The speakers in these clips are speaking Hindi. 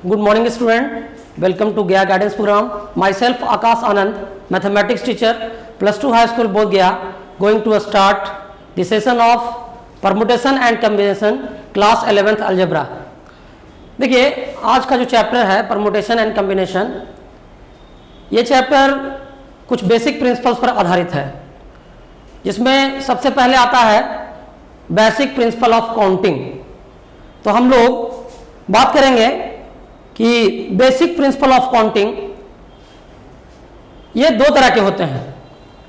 Good morning, student. Welcome to Gaya Guidance Program. Myself Akash Anand, mathematics teacher, plus 2 high school both Gaya, going to start the session of permutation and combination, class 11th algebra. देखिए आज का जो चैप्टर है परमुटेशन एंड कम्बिनेशन, ये चैप्टर कुछ बेसिक प्रिंसिपल्स पर आधारित है, जिसमें सबसे पहले आता है बेसिक प्रिंसिपल ऑफ काउंटिंग। तो हम लोग बात करेंगे कि बेसिक प्रिंसिपल ऑफ काउंटिंग ये दो तरह के होते हैं।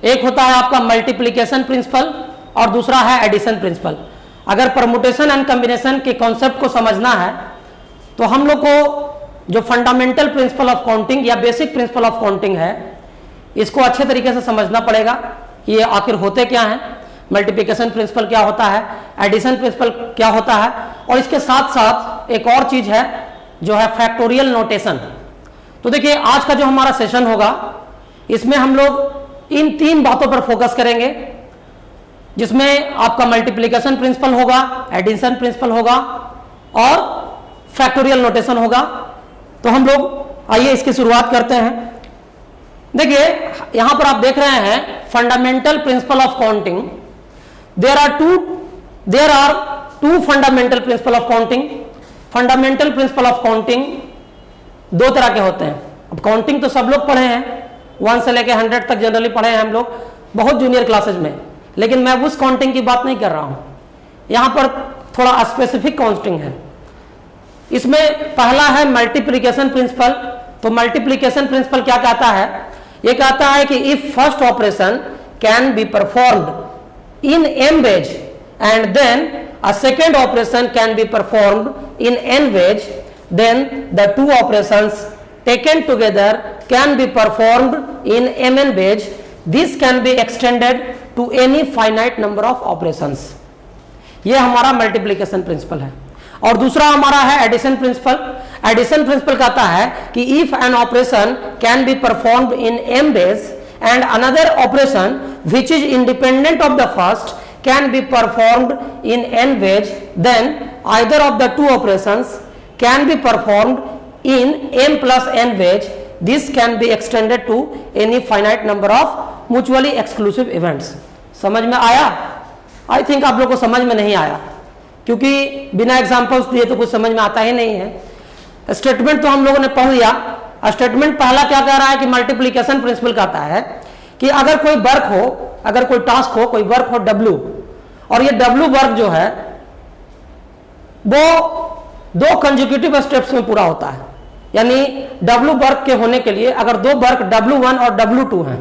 एक होता है आपका मल्टीप्लिकेशन प्रिंसिपल और दूसरा है एडिशन प्रिंसिपल। अगर परमुटेशन एंड कम्बिनेशन के कॉन्सेप्ट को समझना है तो हम लोग को जो फंडामेंटल प्रिंसिपल ऑफ काउंटिंग या बेसिक प्रिंसिपल ऑफ काउंटिंग है, इसको अच्छे तरीके से समझना पड़ेगा कि ये आखिर होते क्या हैं, मल्टीप्लिकेशन प्रिंसिपल क्या होता है, एडिशन प्रिंसिपल क्या होता है, और इसके साथ साथ एक और चीज है जो है फैक्टोरियल नोटेशन। तो देखिए आज का जो हमारा सेशन होगा इसमें हम लोग इन तीन बातों पर फोकस करेंगे, जिसमें आपका मल्टीप्लिकेशन प्रिंसिपल होगा, एडिशन प्रिंसिपल होगा और फैक्टोरियल नोटेशन होगा। तो हम लोग आइए इसकी शुरुआत करते हैं। देखिए यहां पर आप देख रहे हैं fundamental principle of counting. There are two fundamental principle of counting. Fundamental principle of counting दो तरह के होते हैं। अब काउंटिंग तो सब लोग पढ़े हैं, 1 से लेकर 100 तक जनरली पढ़े हैं हम लोग बहुत जूनियर क्लासेज में, लेकिन मैं उस काउंटिंग की बात नहीं कर रहा हूं। यहां पर थोड़ा स्पेसिफिक काउंटिंग है। इसमें पहला है मल्टीप्लिकेशन प्रिंसिपल। तो मल्टीप्लिकेशन प्रिंसिपल क्या कहता है? यह कहता है कि if first operation can be performed in m ways and then a second operation can be performed in n ways, then the two operations taken together can be performed in mn ways. This can be extended to any finite number of operations. यह हमारा मल्टीप्लिकेशन प्रिंसिपल है। और दूसरा हमारा है एडिशन प्रिंसिपल। एडिशन प्रिंसिपल कहता है कि if an operation can be performed in m ways and another operation which is independent of the first can be performed in n ways, then either of the two operations can be performed in m plus n ways. This can be extended to any finite number of mutually exclusive events. समझ में आया? आई थिंक आप लोग को समझ में नहीं आया, क्योंकि बिना एग्जांपल्स दिए तो कुछ समझ में आता ही नहीं है। स्टेटमेंट तो हम लोगों ने पढ़ लिया। स्टेटमेंट पहला क्या कह रहा है कि मल्टीप्लिकेशन प्रिंसिपल कहता है कि अगर कोई वर्क हो, अगर कोई टास्क हो, कोई वर्क हो W, और ये W वर्क जो है वो दो कंसेक्यूटिव स्टेप्स में पूरा होता है। यानी W वर्क के होने के लिए अगर दो वर्क W1 और W2 हैं,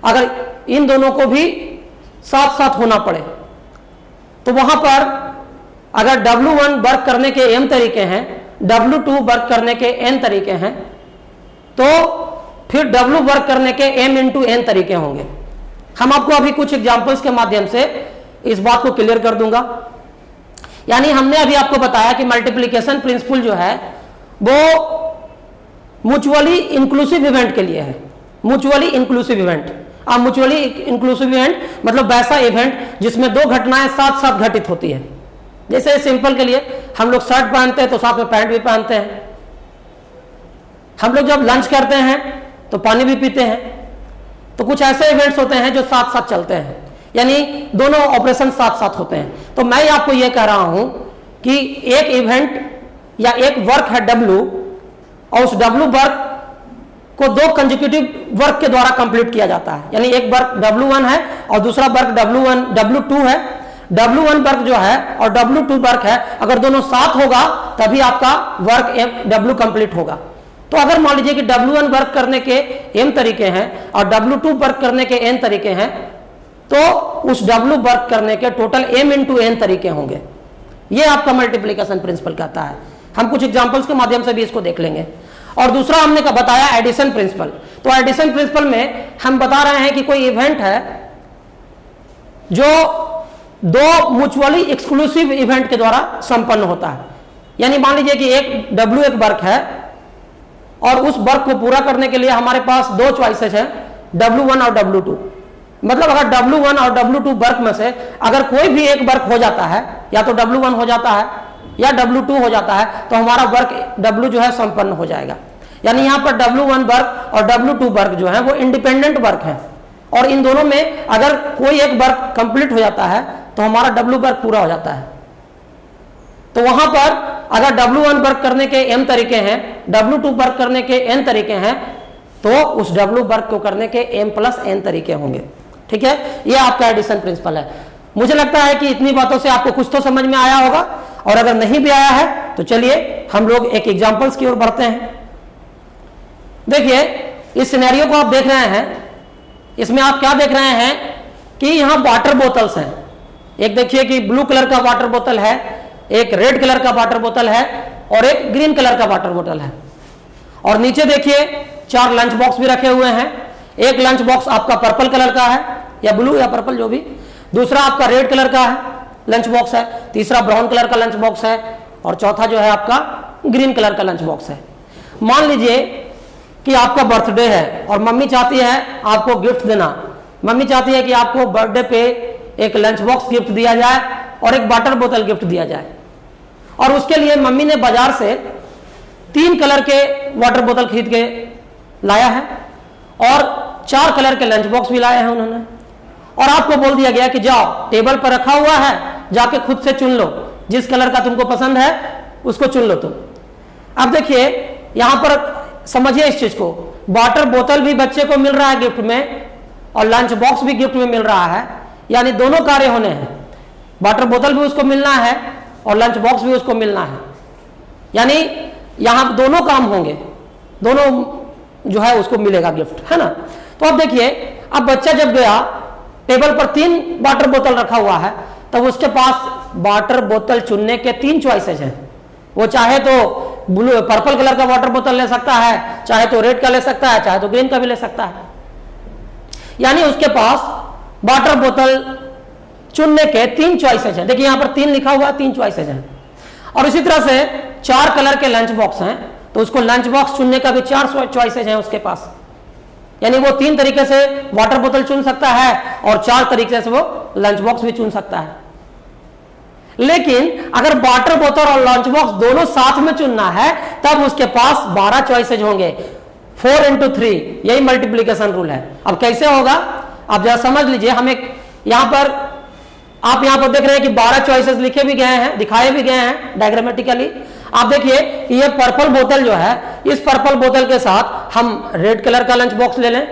अगर इन दोनों को भी साथ साथ होना पड़े तो वहां पर अगर W1 वर्क करने के m तरीके हैं, W2 वर्क करने के n तरीके हैं, तो फिर W वर्क करने के m इंटू n तरीके होंगे। हम आपको अभी कुछ एग्जांपल्स के माध्यम से इस बात को क्लियर कर दूंगा। यानी हमने अभी आपको बताया कि मल्टीप्लिकेशन प्रिंसिपल जो है वो म्यूचुअली इंक्लूसिव इवेंट के लिए है। Mutually inclusive event, mutually inclusive event मतलब वैसा इवेंट जिसमें दो घटनाएं साथ साथ घटित होती है। जैसे सिंपल के लिए हम लोग शर्ट पहनते हैं तो साथ में पैंट भी पहनते हैं। हम लोग जब लंच करते हैं तो पानी भी पीते हैं। तो कुछ ऐसे इवेंट्स होते हैं जो साथ साथ चलते हैं, यानी दोनों ऑपरेशन साथ साथ होते हैं। तो मैं आपको यह कह रहा हूं कि एक इवेंट या एक वर्क है W, और उस W वर्क को दो कंसेक्यूटिव वर्क के द्वारा कंप्लीट किया जाता है। यानी एक वर्क W1 है और दूसरा वर्क W2 है। W1 वर्क जो है और W2 वर्क है, अगर दोनों साथ होगा तभी आपका वर्क W कंप्लीट होगा। तो अगर मान लीजिए कि W1 वर्क करने के m तरीके हैं और W2 वर्क करने के n तरीके हैं, तो उस W वर्क करने के टोटल m इंटू n तरीके होंगे। यह आपका मल्टीप्लिकेशन प्रिंसिपल कहता है। हम कुछ एग्जांपल्स के माध्यम से भी इसको देख लेंगे। और दूसरा हमने का बताया एडिशन प्रिंसिपल। तो एडिशन प्रिंसिपल में हम बता रहे हैं कि कोई इवेंट है जो दो म्यूचुअली एक्सक्लूसिव इवेंट के द्वारा संपन्न होता है। यानी मान लीजिए कि एक W एक वर्क है और उस वर्क को पूरा करने के लिए हमारे पास दो चॉइसेस हैं, W1 और W2। मतलब अगर W1 और W2 वर्क में से अगर कोई भी एक वर्क हो जाता है, या तो W1 हो जाता है या W2 हो जाता है तो हमारा वर्क W जो है संपन्न हो जाएगा। यानी यहाँ पर W1 वर्क और W2 वर्क जो है वो इंडिपेंडेंट वर्क है, और इन दोनों में अगर कोई एक वर्क कंप्लीट हो जाता है तो हमारा W वर्क पूरा हो जाता है। तो वहां पर अगर W1 वर्क करने के m तरीके हैं, W2 वर्क करने के n तरीके हैं, तो उस W वर्क को करने के m+n तरीके होंगे। ठीक है, ये आपका एडिशन प्रिंसिपल है। मुझे लगता है कि इतनी बातों से आपको कुछ तो समझ में आया होगा, और अगर नहीं भी आया है तो चलिए हम लोग एक एग्जांपल्स की ओर बढ़ते हैं। देखिए इस सिनेरियो को आप देख रहे हैं, इसमें आप क्या देख रहे हैं कि यहाँ वाटर बोतल्स हैं। एक देखिए कि ब्लू कलर का वाटर बोतल है, एक रेड कलर का वाटर बोतल है, और एक ग्रीन कलर का वाटर बोतल है। और नीचे देखिए 4 लंच बॉक्स भी रखे हुए हैं। एक लंच बॉक्स आपका पर्पल कलर का है, या ब्लू या पर्पल जो भी, दूसरा आपका रेड कलर का है लंच बॉक्स है, तीसरा ब्राउन कलर का लंच बॉक्स है, और चौथा जो है आपका ग्रीन कलर का लंच बॉक्स है। मान लीजिए कि आपका बर्थडे है और मम्मी चाहती है आपको गिफ्ट देना। मम्मी चाहती है कि आपको बर्थडे पे एक लंच बॉक्स गिफ्ट दिया जाए और एक वाटर बोतल गिफ्ट दिया जाए, और उसके लिए मम्मी ने बाजार से 3 कलर के वाटर बोतल खरीद के लाया है और 4 कलर के लंच बॉक्स भी लाए हैं उन्होंने, और आपको बोल दिया गया कि जाओ टेबल पर रखा हुआ है, जाके खुद से चुन लो, जिस कलर का तुमको पसंद है उसको चुन लो तुम। अब देखिए यहां पर समझिए इस चीज को, वाटर बोतल भी बच्चे को मिल रहा है गिफ्ट में, और लंच बॉक्स भी गिफ्ट में मिल रहा है, यानी दोनों कार्य होने हैं। वाटर बोतल भी उसको मिलना है और लंच बॉक्स भी उसको मिलना है, यानी यहां दोनों काम होंगे, दोनों जो है उसको मिलेगा गिफ्ट, है ना। तो अब देखिए, अब बच्चा जब गया टेबल पर 3 वाटर बोतल रखा हुआ है, तब उसके पास वाटर बोतल चुनने के 3 चॉइसेस हैं। वो चाहे तो ब्लू पर्पल कलर का वाटर बोतल ले सकता है, चाहे तो रेड का ले सकता है, चाहे तो ग्रीन का भी ले सकता है। यानी उसके पास वाटर बोतल चुनने के 3 चॉइसेस हैं। देखिए यहां पर 3 लिखा हुआ है, 3 चॉइसेस हैं। और इसी तरह से 4 कलर के लंच बॉक्स हैं, तो उसको लंच बॉक्स चुनने का भी 4 चॉइसेस हैं उसके पास। यानी वो 3 तरीके से वाटर बोतल चुन सकता है और 4 तरीके से वो लंच बॉक्स भी चुन सकता है। लेकिन अगर वाटर बोतल और लंच बॉक्स दोनों साथ में चुनना है तब उसके पास 12 चॉइसेज होंगे, 4 × 3, यही मल्टीप्लीकेशन रूल है। अब कैसे होगा आप जरा समझ लीजिए। हम एक यहां पर आप यहां पर देख रहे हैं कि 12 चॉइसेस लिखे भी गए हैं, दिखाए भी गए हैं डायग्रामेटिकली। आप देखिए कि ये पर्पल बोतल जो है, इस पर्पल बोतल के साथ हम रेड कलर का लंच बॉक्स ले लें,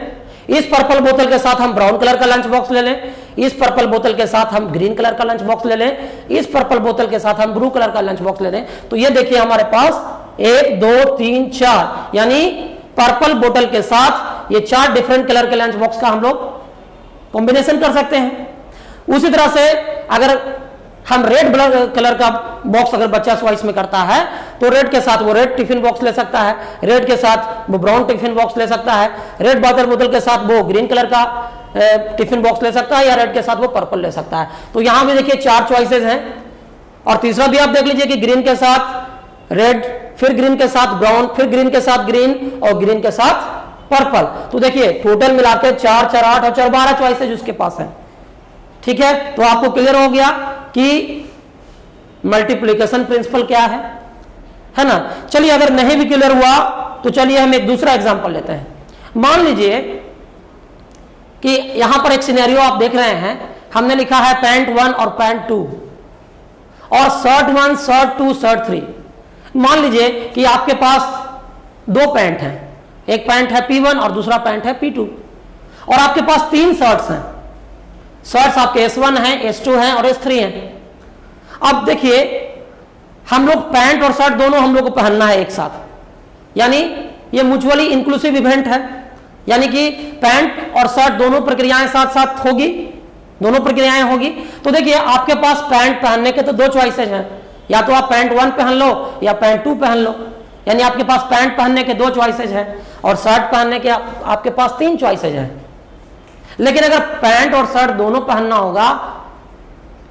इस पर्पल बोतल के साथ हम ब्राउन कलर का लंच बॉक्स ले लें, इस पर्पल बोतल के साथ हम ग्रीन कलर का लंच बॉक्स ले लें, इस पर्पल बोतल के साथ हम ब्लू कलर का लंच बॉक्स ले लें, तो ये देखिए हमारे पास 1 2 3 4, यानी पर्पल बोतल के साथ ये 4 डिफरेंट कलर के लंच बॉक्स का हम लोग कॉम्बिनेशन कर सकते हैं। उसी तरह से अगर हम रेड कलर का बॉक्स अगर बच्चा चॉइस में करता है तो रेड के साथ वो रेड टिफिन बॉक्स ले सकता है, रेड के साथ वो ब्राउन टिफिन बॉक्स ले सकता है, रेड वाटर बोतल के साथ वो ग्रीन कलर का टिफिन बॉक्स ले सकता है, या रेड के साथ वो पर्पल ले सकता है। तो यहां भी देखिए 4 चॉइसेस हैं। और तीसरा भी आप देख लीजिए कि ग्रीन के साथ रेड, फिर ग्रीन के साथ ब्राउन, फिर ग्रीन के साथ ग्रीन, और ग्रीन के साथ पर्पल। तो देखिए टोटल मिलाकर 4 4 8 और 4 12 चॉइसेज उसके पास है। ठीक है, तो आपको क्लियर हो गया कि मल्टीप्लिकेशन प्रिंसिपल क्या है ना। चलिए अगर नहीं भी क्लियर हुआ तो चलिए हम एक दूसरा एग्जांपल लेते हैं। मान लीजिए कि यहां पर एक सिनेरियो आप देख रहे हैं, हमने लिखा है पैंट 1 और पैंट 2 और शर्ट 1 शर्ट 2 शर्ट 3। मान लीजिए कि आपके पास 2 पैंट हैं, एक पैंट है P1 और दूसरा पैंट है P2, और आपके पास 3 शर्ट्स हैं। शर्ट्स आपके S1 हैं, S2 हैं और S3 हैं। अब देखिए हम लोग पैंट और शर्ट दोनों हम लोग को पहनना है एक साथ, यानी ये म्यूचुअली इंक्लूसिव इवेंट है, यानी कि पैंट और शर्ट दोनों प्रक्रियाएं साथ साथ होगी, दोनों प्रक्रियाएं होगी। तो देखिए आपके पास पैंट पहनने के तो 2 चॉइसेस हैं, या तो आप पैंट 1 पहन लो या पैंट 2 पहन लो, यानी आपके पास पैंट पहनने के 2 चॉइसेस हैं, और शर्ट पहनने के आपके पास 3 चॉइसेस हैं। लेकिन अगर पैंट और शर्ट दोनों पहनना होगा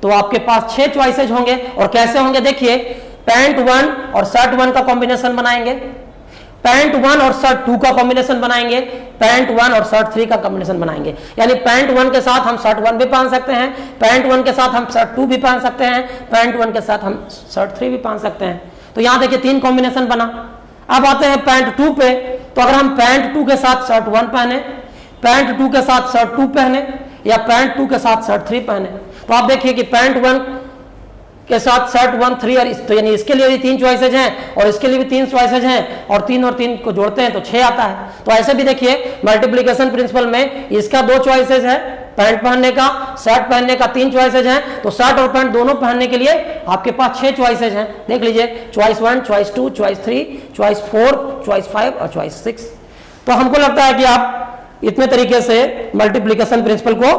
तो आपके पास 6 चॉइसेज होंगे। और कैसे होंगे देखिए, पैंट 1 और शर्ट 1 का कॉम्बिनेशन बनाएंगे, पैंट 1 और शर्ट 2 का कॉम्बिनेशन बनाएंगे, पैंट 1 और शर्ट 3 का कॉम्बिनेशन बनाएंगे। यानी पैंट 1 के साथ हम शर्ट 1 भी पहन सकते हैं, पैंट 1 के साथ हम शर्ट 2 भी पहन सकते हैं, पैंट 1 के साथ हम शर्ट 3 भी पहन सकते हैं। तो यहां देखिए 3 कॉम्बिनेशन बना। अब आते हैं पैंट 2 पे, तो अगर हम पैंट 2 के साथ शर्ट 1 पहने, पैंट 2 के साथ शर्ट 2 पहने, या पैंट 2 के साथ शर्ट 3 पहने, तो आप देखिए कि पैंट 1 के साथ शर्ट 1 3 और तो यानी इसके लिए भी 3 चॉइसेज हैं और इसके लिए भी 3 चॉइसेज हैं, और 3 और 3 को जोड़ते हैं तो 6 आता है। तो ऐसे भी देखिए मल्टीप्लिकेशन प्रिंसिपल में इसका 2 चॉइसेज है, पैंट पहनने का, शर्ट पहनने का 3 चॉइसेज हैं, तो शर्ट और पैंट दोनों पहनने के लिए आपके पास 6 चॉइसेज हैं। देख लीजिए, choice 1, choice 2, choice 3, choice 4, choice 5 और चॉइस 6। तो हमको लगता है कि आप इतने तरीके से मल्टीप्लिकेशन प्रिंसिपल को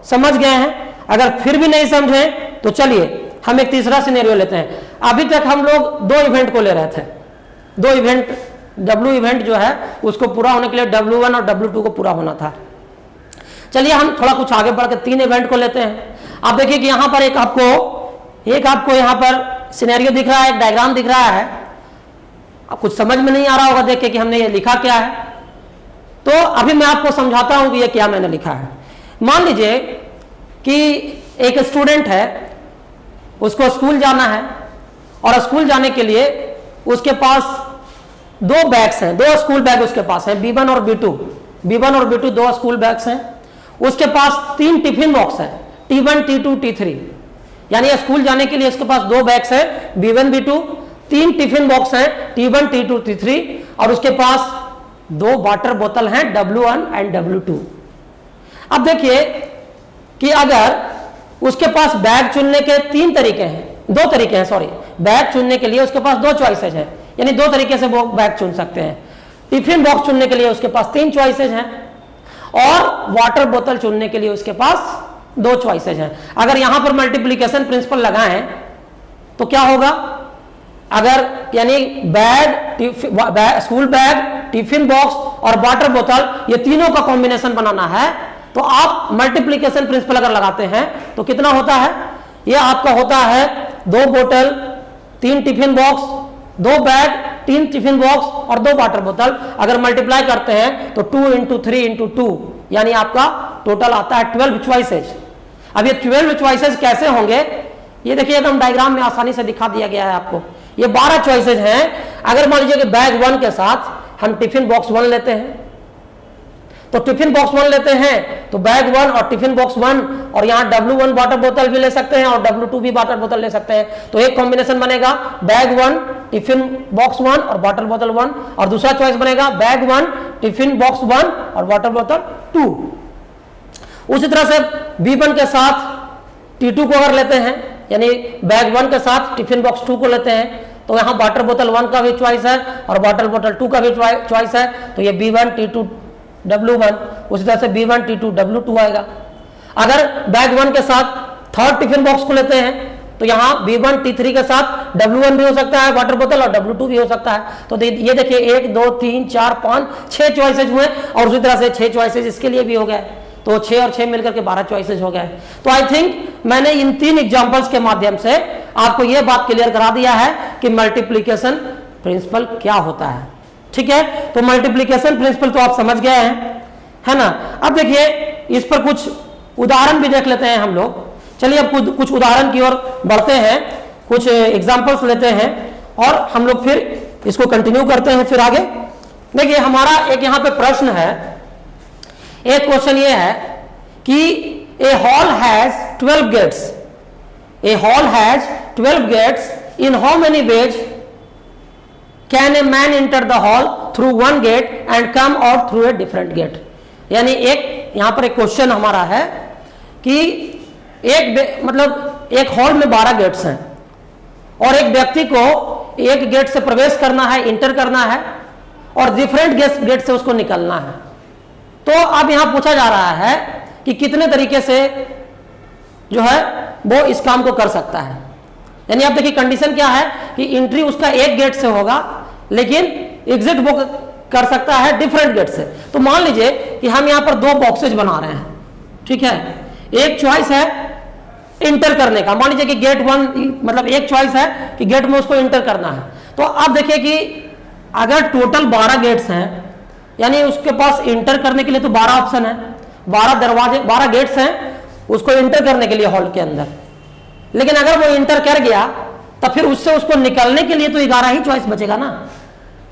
समझ गए हैं। अगर फिर भी नहीं समझे तो चलिए हम एक तीसरा सिनेरियो लेते हैं। अभी तक हम लोग 2 इवेंट को ले रहे थे, 2 इवेंट, W इवेंट जो है उसको पूरा होने के लिए W1 और W2 को पूरा होना था। चलिए हम थोड़ा कुछ आगे बढ़ के 3 इवेंट को लेते हैं। आप देखिए कि यहां पर एक आपको यहां पर सिनेरियो दिख रहा है, एक डायग्राम दिख रहा है। अब कुछ समझ में नहीं आ रहा होगा देख के कि हमने ये लिखा क्या है, तो अभी मैं आपको समझाता हूं कि ये क्या मैंने लिखा है। मान लीजिए कि एक स्टूडेंट है, उसको स्कूल जाना है, और स्कूल जाने के लिए उसके पास 2 बैग्स हैं, 2 स्कूल बैग उसके पास हैं, B1 और B2, B1 और B2 2 स्कूल बैग्स हैं। उसके पास 3 टिफिन बॉक्स है, T1, T2, T3। यानी स्कूल जाने के लिए उसके पास 2 बैग्स हैं, B1, B2, 3 टिफिन बॉक्स हैं, T1, T2, T3, और उसके पास 2 वाटर बोतल हैं, W1 एंड W2। अब देखिए कि अगर उसके पास बैग चुनने के 2 तरीके हैं, सॉरी, बैग चुनने के लिए उसके पास 2 चॉइसेज हैं, यानी 2 तरीके से वो बैग चुन सकते हैं। टिफिन बॉक्स चुनने के लिए उसके पास 3 चॉइसेज हैं, और वाटर बोतल चुनने के लिए उसके पास 2 चॉइसेज हैं। अगर यहां पर मल्टीप्लिकेशन प्रिंसिपल लगाएं तो क्या होगा? अगर यानी स्कूल बैग, टिफिन बॉक्स और वाटर बोतल, ये तीनों का कॉम्बिनेशन बनाना है, तो आप मल्टीप्लिकेशन प्रिंसिपल अगर लगाते हैं तो कितना होता है? ये आपका होता है 2 बोतल, 3 tiffin box, 2 bag, 3 tiffin box और 2 वाटर बोतल। अगर मल्टीप्लाई करते हैं तो 2 इंटू 3 इंटू 2, यानी आपका टोटल आता है 12 चॉइसेज। अब ये 12 चॉइसेज कैसे होंगे? ये देखिए एकदम डायग्राम में आसानी से दिखा दिया गया है आपको। ये 12 चॉइसेज हैं। अगर मान लीजिए कि बैग 1 के साथ हम टिफिन बॉक्स 1 लेते हैं, तो टिफिन बॉक्स 1 लेते हैं तो बैग 1 और टिफिन बॉक्स 1, और यहां W1 वाटर बोतल भी ले सकते हैं और W2 भी वाटर बोतल ले सकते हैं। तो एक कॉम्बिनेशन बनेगा बैग 1, टिफिन बॉक्स 1 और वाटर बोतल 1, और दूसरा चॉइस बनेगा बैग 1, टिफिन बॉक्स 1 और वाटर बोतल 2। उसी तरह से B1 के साथ T2 को अगर लेते हैं, यानी बैग 1 के साथ टिफिन बॉक्स 2 को लेते हैं, तो यहाँ वाटर बोतल 1 का भी चॉइस है और वाटर बोतल 2 का भी चॉइस है, तो ये B1 T2 W1, उसी तरह से B1 T2 W2 आएगा। अगर बैग 1 के साथ थर्ड टिफिन बॉक्स को लेते हैं तो यहाँ B1 T3 के साथ W1 भी हो सकता है वाटर बोतल, और W2 भी हो सकता है। तो ये देखिए 1 2 3 4 5 6 चॉइसेज हुए, और उसी तरह से 6 चॉइसेज इसके लिए भी हो गए, तो 6 और 6 मिलकर के 12 चॉइसेज हो गए। तो आई थिंक मैंने इन 3 एग्जांपल्स के माध्यम से आपको यह बात क्लियर करा दिया है कि मल्टीप्लिकेशन प्रिंसिपल क्या होता है। ठीक है, तो मल्टीप्लिकेशन प्रिंसिपल तो आप समझ गए हैं, है ना। अब देखिए इस पर कुछ उदाहरण भी देख लेते हैं हम लोग। चलिए अब कुछ उदाहरण की ओर बढ़ते हैं, कुछ एग्जांपल्स लेते हैं और हम लोग फिर इसको कंटिन्यू करते हैं फिर आगे। देखिए हमारा एक यहाँ पे प्रश्न है, एक क्वेश्चन ये है कि a hall has 12 gates, a hall has 12 gates, in how many ways can a man enter the hall through 1 gate and come out through a different gate. यानी एक यहां पर एक क्वेश्चन हमारा है कि एक हॉल में 12 गेट्स हैं और एक व्यक्ति को एक गेट से प्रवेश करना है, इंटर करना है, और डिफरेंट गेट से उसको निकलना है। तो अब यहां पूछा जा रहा है कि कितने तरीके से जो है वो इस काम को कर सकता है। यानी आप देखिए कंडीशन क्या है कि एंट्री उसका एक गेट से होगा, लेकिन एग्जिट वो कर सकता है डिफरेंट गेट से। तो मान लीजिए कि हम यहां पर 2 बॉक्सेज बना रहे हैं, ठीक है। एक चॉइस है इंटर करने का, मान लीजिए कि गेट 1, मतलब एक चॉइस है कि गेट में उसको इंटर करना है। तो आप देखिए कि अगर टोटल 12 गेट्स हैं, यानी उसके पास इंटर करने के लिए तो 12 ऑप्शन है, 12 दरवाजे 12 गेट्स हैं उसको इंटर करने के लिए हॉल के अंदर, लेकिन अगर वो इंटर कर गया तो फिर उससे उसको निकलने के लिए तो 11 ही चॉइस बचेगा ना,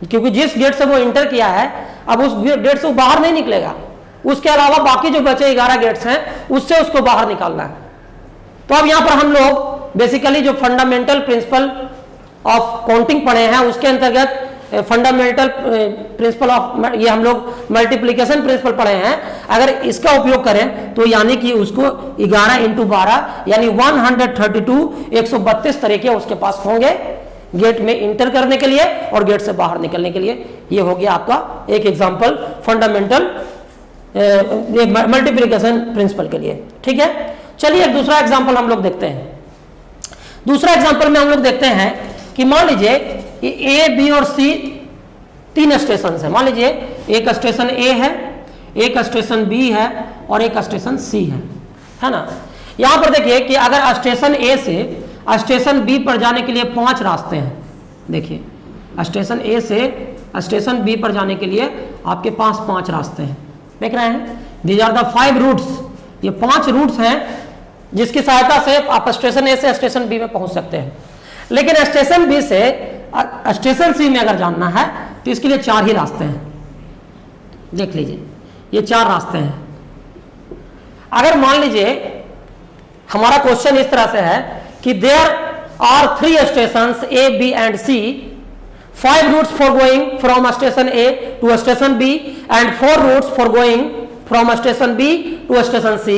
क्योंकि जिस गेट से वो इंटर किया है अब उस गेट से वो बाहर नहीं निकलेगा, उसके अलावा बाकी जो बचे 11 गेट्स हैं उससे उसको बाहर निकालना है। तो अब यहां पर हम लोग बेसिकली जो फंडामेंटल प्रिंसिपल ऑफ काउंटिंग पढ़े हैं उसके अंतर्गत फंडामेंटल प्रिंसिपल ऑफ ये हम लोग मल्टीप्लिकेशन प्रिंसिपल पढ़े हैं, अगर इसका उपयोग करें तो यानी कि उसको 11 इंटू 12 यानी 132 132 तरीके उसके पास होंगे गेट में इंटर करने के लिए और गेट से बाहर निकलने के लिए। ये हो गया आपका एक एग्जांपल फंडामेंटल मल्टीप्लिकेशन प्रिंसिपल के लिए। ठीक है, चलिए एक दूसरा एग्जांपल हम लोग देखते हैं। दूसरा एग्जांपल में हम लोग देखते हैं कि मान लीजिए ए बी और सी 3 स्टेशन है। मान लीजिए एक स्टेशन ए है, एक स्टेशन बी है और एक स्टेशन सी है ना। यहां पर देखिए कि अगर स्टेशन ए से स्टेशन बी पर जाने के लिए 5 रास्ते हैं, देखिए स्टेशन ए से स्टेशन बी पर जाने के लिए आपके पास 5 रास्ते हैं, देख रहे हैं, दीज आर द 5 रूट्स, ये 5 रूट्स हैं जिसकी सहायता से आप स्टेशन ए से स्टेशन बी में पहुंच सकते हैं। लेकिन स्टेशन बी से स्टेशन सी में अगर जाना है तो इसके लिए 4 ही रास्ते हैं, देख लीजिए ये 4 रास्ते हैं। अगर मान लीजिए हमारा क्वेश्चन इस तरह से है कि there are 3 stations A B and C, 5 routes for going from station A to station B and 4 routes for going from station B to station C,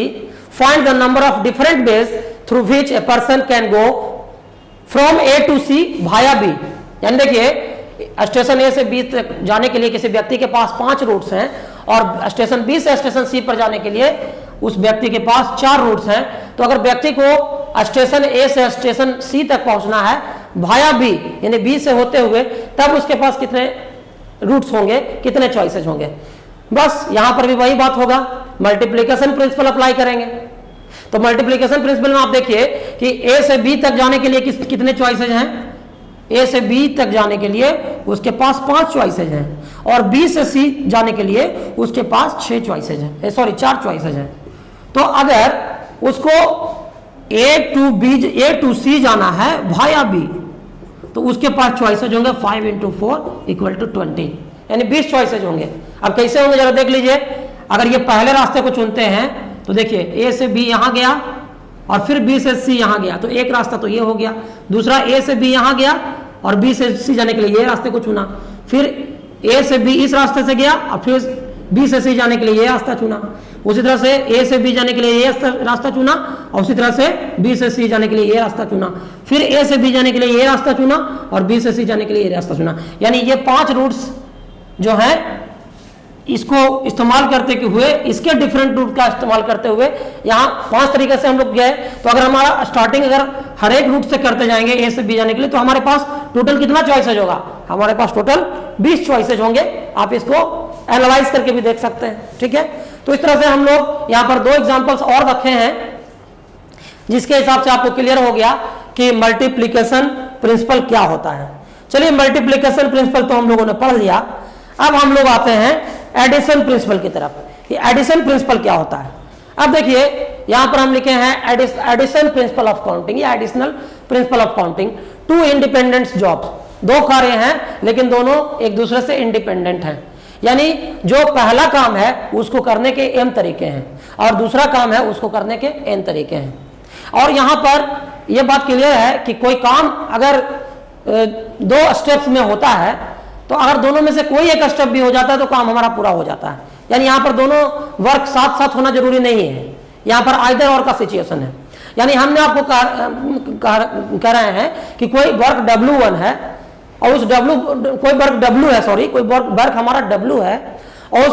find the number of different ways through which a person can go from A to C भाया बी। यानी देखिए स्टेशन ए से बी तक जाने के लिए किसी व्यक्ति के पास 5 रूट्स हैं और स्टेशन बी से स्टेशन सी पर जाने के लिए उस व्यक्ति के पास 4 रूट्स हैं। तो अगर व्यक्ति को स्टेशन ए से स्टेशन सी तक पहुंचना है भाया बी यानी बी से होते हुए, तब उसके पास कितने रूट्स होंगे, कितने चॉइसेस होंगे। बस यहां पर भी वही बात होगा, मल्टीप्लिकेशन प्रिंसिपल अप्लाई करेंगे। तो मल्टीप्लिकेशन प्रिंसिपल में आप देखिए कि ए से बी तक जाने के लिए कितने चॉइसेज हैं, ए से बी तक जाने के लिए उसके पास 5 चॉइसेज हैं और बी से सी जाने के लिए उसके पास 6 चॉइसेज हैं, सॉरी 4 चॉइसेज हैं। तो अगर उसको ए टू सी जाना है भाया बी तो उसके पास चॉइसेज होंगे 5 इंटू 4 इक्वल टू 20 यानी 20 चॉइसेज होंगे। अब कैसे होंगे जरा देख लीजिए। अगर ये पहले रास्ते को चुनते हैं तो देखिए ए से बी यहां गया और फिर बी से सी यहां गया, तो एक रास्ता तो ये हो गया। दूसरा ए से बी यहां गया और बी से सी जाने के लिए ये रास्ते को चुना, फिर ए से बी इस रास्ते से गया और फिर बी से सी जाने के लिए ये रास्ता चुना। उसी तरह से ए से बी जाने के लिए ये रास्ता चुना और उसी तरह से बी से सी जाने के लिए ये रास्ता चुना, फिर ए से बी जाने के लिए ये रास्ता चुना और बी से सी जाने के लिए ये रास्ता चुना। यानी ये 5 रूट्स जो है इसको इस्तेमाल करते हुए, इसके डिफरेंट रूट का इस्तेमाल करते हुए यहाँ 5 तरीके से हम लोग गए। तो अगर हमारा स्टार्टिंग अगर हर एक रूट से करते जाएंगे ए से बी जाने के लिए तो हमारे पास टोटल कितना चॉइसेज होगा, हमारे पास टोटल 20 चॉइसेज होंगे। आप इसको एनालाइज करके भी देख सकते हैं। ठीक है, तो इस तरह से हम लोग यहाँ पर 2 एग्जांपल्स और रखे हैं जिसके हिसाब से आपको क्लियर हो गया कि मल्टीप्लिकेशन प्रिंसिपल क्या होता है। चलिए मल्टीप्लिकेशन प्रिंसिपल तो हम लोगों ने पढ़ लिया, अब हम लोग आते हैं एडिशन प्रिंसिपल की तरफ। ये एडिशन प्रिंसिपल क्या होता है। अब देखिए यहां पर हम लिखे हैं एडिशन प्रिंसिपल ऑफ काउंटिंग या additional principal of counting. 2 independent jobs, 2 कार्य हैं लेकिन दोनों एक दूसरे से इंडिपेंडेंट हैं। यानी जो पहला काम है उसको करने के m तरीके हैं और दूसरा काम है उसको करने के n तरीके हैं। और यहां पर यह बात क्लियर है कि कोई काम अगर 2 स्टेप्स में होता है तो अगर दोनों में से कोई एक स्टेप भी हो जाता है तो काम हमारा पूरा हो जाता है। यानी यहाँ पर दोनों वर्क साथ साथ होना जरूरी नहीं है, यहाँ पर आइदर और का सिचुएशन है। यानी हमने आपको कह रहे हैं कि कोई वर्क W1 है और उस कोई वर्क W है, सॉरी कोई वर्क हमारा W है और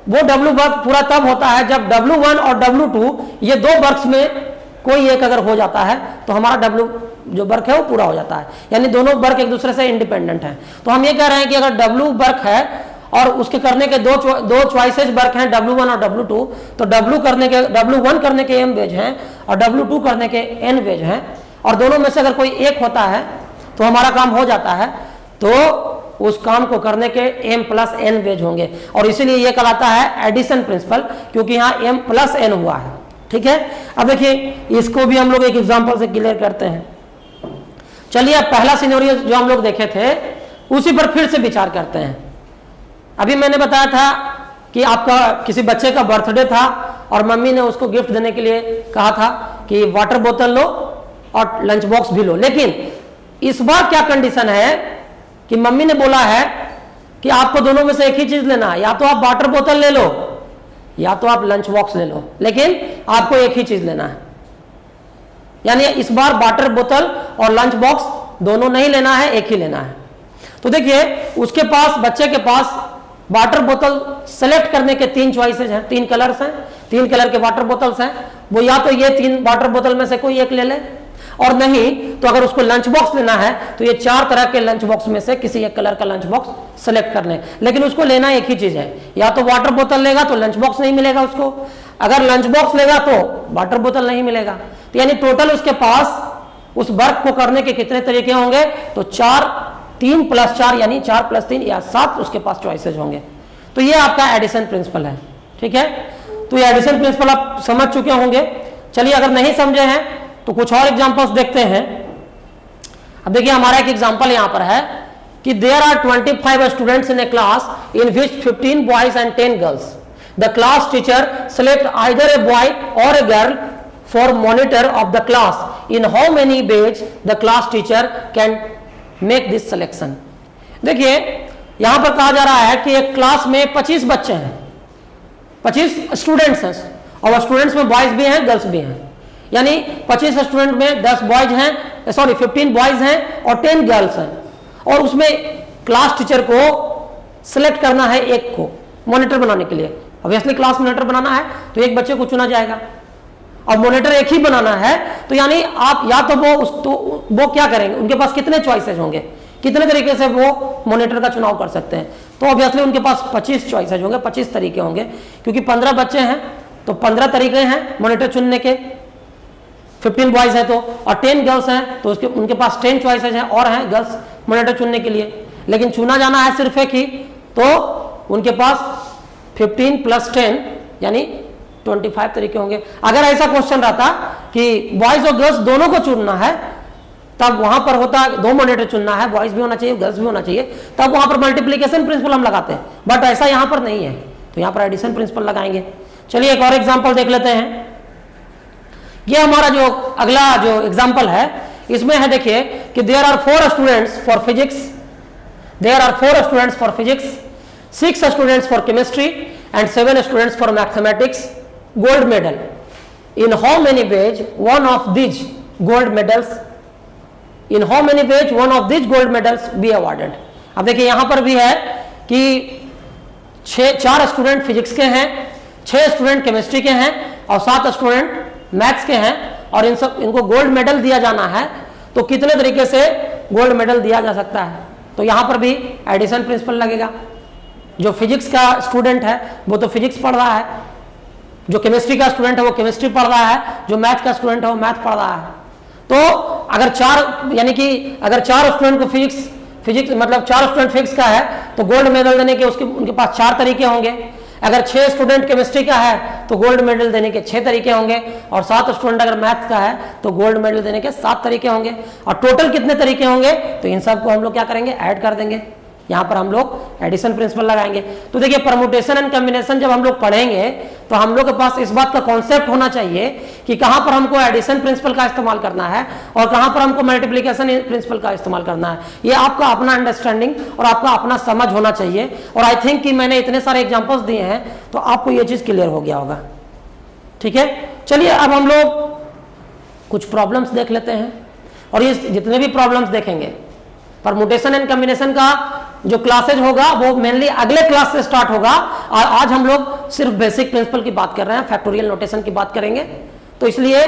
वो W वर्क पूरा तब होता है जब W1 और W2 ये 2 वर्क्स में कोई एक अगर हो जाता है तो हमारा W जो वर्क है वो पूरा हो जाता है। यानी दोनों वर्क एक दूसरे से इंडिपेंडेंट हैं। तो हम ये कह रहे हैं कि अगर W वर्क है और उसके करने के दो चॉइसेस वर्क हैं W1 और W2, तो W1 करने के M वेज हैं और W2 करने के N वेज हैं और दोनों में से अगर कोई एक होता है तो हमारा काम हो जाता है। तो उस काम को करने के m प्लस n वेज होंगे, और इसीलिए ये कहलाता है एडिशन प्रिंसिपल, क्योंकि यहाँ m प्लस n हुआ है। ठीक है, अब देखिए इसको भी हम लोग एक एग्जांपल से क्लियर करते हैं। चलिए अब पहला सिनेरियो जो हम लोग देखे थे उसी पर फिर से विचार करते हैं। अभी मैंने बताया था कि आपका किसी बच्चे का बर्थडे था और मम्मी ने उसको गिफ्ट देने के लिए कहा था कि वाटर बोतल लो और लंच बॉक्स भी लो, लेकिन इस बार क्या कंडीशन है कि मम्मी ने बोला है कि आपको दोनों में से एक ही चीज लेना है, या तो आप वाटर बोतल ले लो या तो आप लंच बॉक्स ले लो, लेकिन आपको एक ही चीज लेना है। यानी इस बार वाटर बोतल और लंच बॉक्स दोनों नहीं लेना है, एक ही लेना है। तो देखिए उसके पास, बच्चे के पास वाटर बोतल सेलेक्ट करने के 3 चॉइसेस हैं, 3 कलर्स हैं, 3 कलर के वाटर बोतल्स हैं। वो या तो ये 3 वाटर बोतल में से कोई एक ले ले, और नहीं तो अगर उसको लंच बॉक्स लेना है तो ये 4 तरह के लंच बॉक्स में से किसी एक कलर का लंच बॉक्स सेलेक्ट करने, लेकिन उसको लेना एक ही चीज है। या तो वाटर बोतल लेगा तो लंच बॉक्स नहीं मिलेगा उसको, अगर लंच बॉक्स लेगा तो वाटर बोतल नहीं मिलेगा। तो यानी टोटल उसके पास उस वर्क को करने के कितने तरीके होंगे, तो 3 + 4 यानी 4 + 3 या 7 उसके पास चॉइसेस होंगे। तो ये आपका एडिशन प्रिंसिपल है। ठीक है, तो ये एडिशन प्रिंसिपल आप समझ चुके होंगे। चलिए अगर नहीं समझे हैं तो कुछ और एग्जांपल्स देखते हैं। अब देखिए हमारा एक एग्जांपल यहां पर है कि there are 25 students in a class in which 15 boys and 10 girls. The class teacher select either a boy or a girl for monitor of the class. In how many ways the class teacher can make this selection. देखिए यहां पर कहा जा रहा है कि एक क्लास में 25 बच्चे हैं, 25 स्टूडेंट्स हैं, और स्टूडेंट्स में बॉयज भी हैं गर्ल्स भी हैं। यानी 25 स्टूडेंट में 10 बॉयज हैं, सॉरी 15 बॉयज हैं और 10 गर्ल्स हैं, और उसमें क्लास टीचर को सिलेक्ट करना है एक को मॉनिटर बनाने के लिए। ऑब्वियसली क्लास मॉनिटर बनाना है तो एक बच्चे को चुना जाएगा, और मॉनिटर एक ही बनाना है। तो यानी आप या तो वो क्या करेंगे, उनके पास कितने चॉइसेस होंगे, कितने तरीके से वो मॉनिटर का चुनाव कर सकते हैं। तो ऑब्वियसली उनके पास 25 चॉइसेस होंगे, 25 तरीके होंगे, क्योंकि 15 बच्चे हैं तो 15 तरीके हैं मॉनिटर चुनने के। 15 बॉयज है तो, और 10 गर्ल्स हैं तो उनके पास 10 चॉइसेस हैं और हैं गर्ल्स मॉनिटर चुनने के लिए। लेकिन चुना जाना है सिर्फ एक ही, तो उनके पास 15 + 10 यानी 25 तरीके होंगे। अगर ऐसा क्वेश्चन रहता कि बॉयज और गर्ल्स दोनों को चुनना है, तब वहां पर होता 2 मॉनिटर चुनना है, बॉयज भी होना चाहिए गर्ल्स भी होना चाहिए, तब वहां पर मल्टीप्लीकेशन प्रिंसिपल हम लगाते हैं। बट ऐसा यहां पर नहीं है, तो यहां पर एडिशन प्रिंसिपल लगाएंगे। चलिए एक और एग्जाम्पल देख लेते हैं। ये हमारा जो अगला जो एग्जाम्पल है इसमें है, देखिए कि there are 4 students for physics, 6 students for chemistry and 7 students for mathematics. Gold medal in how many ways one of this gold medals be awarded. अब देखिए यहां पर भी है कि 4 स्टूडेंट फिजिक्स के हैं, 6 स्टूडेंट केमिस्ट्री के हैं और 7 स्टूडेंट मैथ्स के हैं, और इनको गोल्ड मेडल दिया जाना है। तो कितने तरीके से गोल्ड मेडल दिया जा सकता है, तो यहां पर भी एडिशन प्रिंसिपल लगेगा। जो फिजिक्स का स्टूडेंट है वो तो फिजिक्स पढ़ रहा है, जो केमिस्ट्री का स्टूडेंट है वो केमिस्ट्री पढ़ रहा है, जो मैथ का स्टूडेंट है वो मैथ पढ़ रहा है। तो अगर 4 यानी कि अगर 4 स्टूडेंट को फिजिक्स मतलब 4 स्टूडेंट फिजिक्स का है तो गोल्ड मेडल देने के उनके पास 4 तरीके होंगे। अगर 6 स्टूडेंट केमिस्ट्री का है तो गोल्ड मेडल देने के 6 तरीके होंगे, और 7 स्टूडेंट अगर मैथ्स का है तो गोल्ड मेडल देने के 7 तरीके होंगे। और टोटल कितने तरीके होंगे, तो इन सबको हम लोग क्या करेंगे, ऐड कर देंगे। यहां पर हम लोग एडिशन प्रिंसिपल लगाएंगे। तो देखिए परमुटेशन एंड कॉम्बिनेशन जब हम लोग पढ़ेंगे तो हम लोग के पास इस बात का कॉन्सेप्ट होना चाहिए कि कहां पर हमको एडिशन प्रिंसिपल का इस्तेमाल करना है और कहां पर हमको मल्टीप्लिकेशन प्रिंसिपल का इस्तेमाल करना है। ये आपका अपना अंडरस्टैंडिंग और आपका अपना समझ होना चाहिए। और आई थिंक कि मैंने इतने सारे एग्जाम्पल्स दिए हैं तो आपको ये चीज क्लियर हो गया होगा। ठीक है, चलिए अब हम लोग कुछ प्रॉब्लम्स देख लेते हैं, और ये जितने भी प्रॉब्लम्स देखेंगे परमुटेशन एंड कॉम्बिनेशन का जो क्लासेज होगा वो मेनली अगले क्लास से स्टार्ट होगा। और आज हम लोग सिर्फ बेसिक प्रिंसिपल की बात कर रहे हैं, फैक्टोरियल नोटेशन की बात करेंगे, तो इसलिए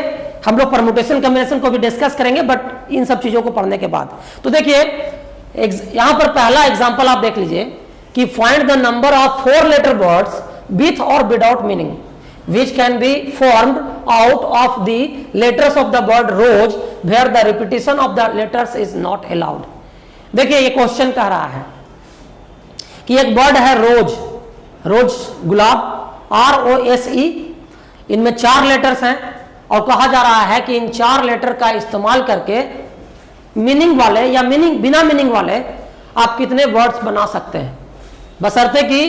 हम लोग परमुटेशन कॉम्बिनेशन को भी डिस्कस करेंगे बट इन सब चीजों को पढ़ने के बाद। तो देखिए यहां पर पहला एग्जांपल आप देख लीजिए कि find the number of 4 letter words with or without meaning which can be formed out of the letters of the word rose where the repetition of the letters is not allowed। देखिए ये क्वेश्चन कह रहा है कि एक वर्ड है रोज, रोज गुलाब, ROSE, इनमें 4 लेटर्स हैं और कहा जा रहा है कि इन 4 लेटर का इस्तेमाल करके मीनिंग वाले या बिना मीनिंग वाले आप कितने वर्ड्स बना सकते हैं, बशर्ते कि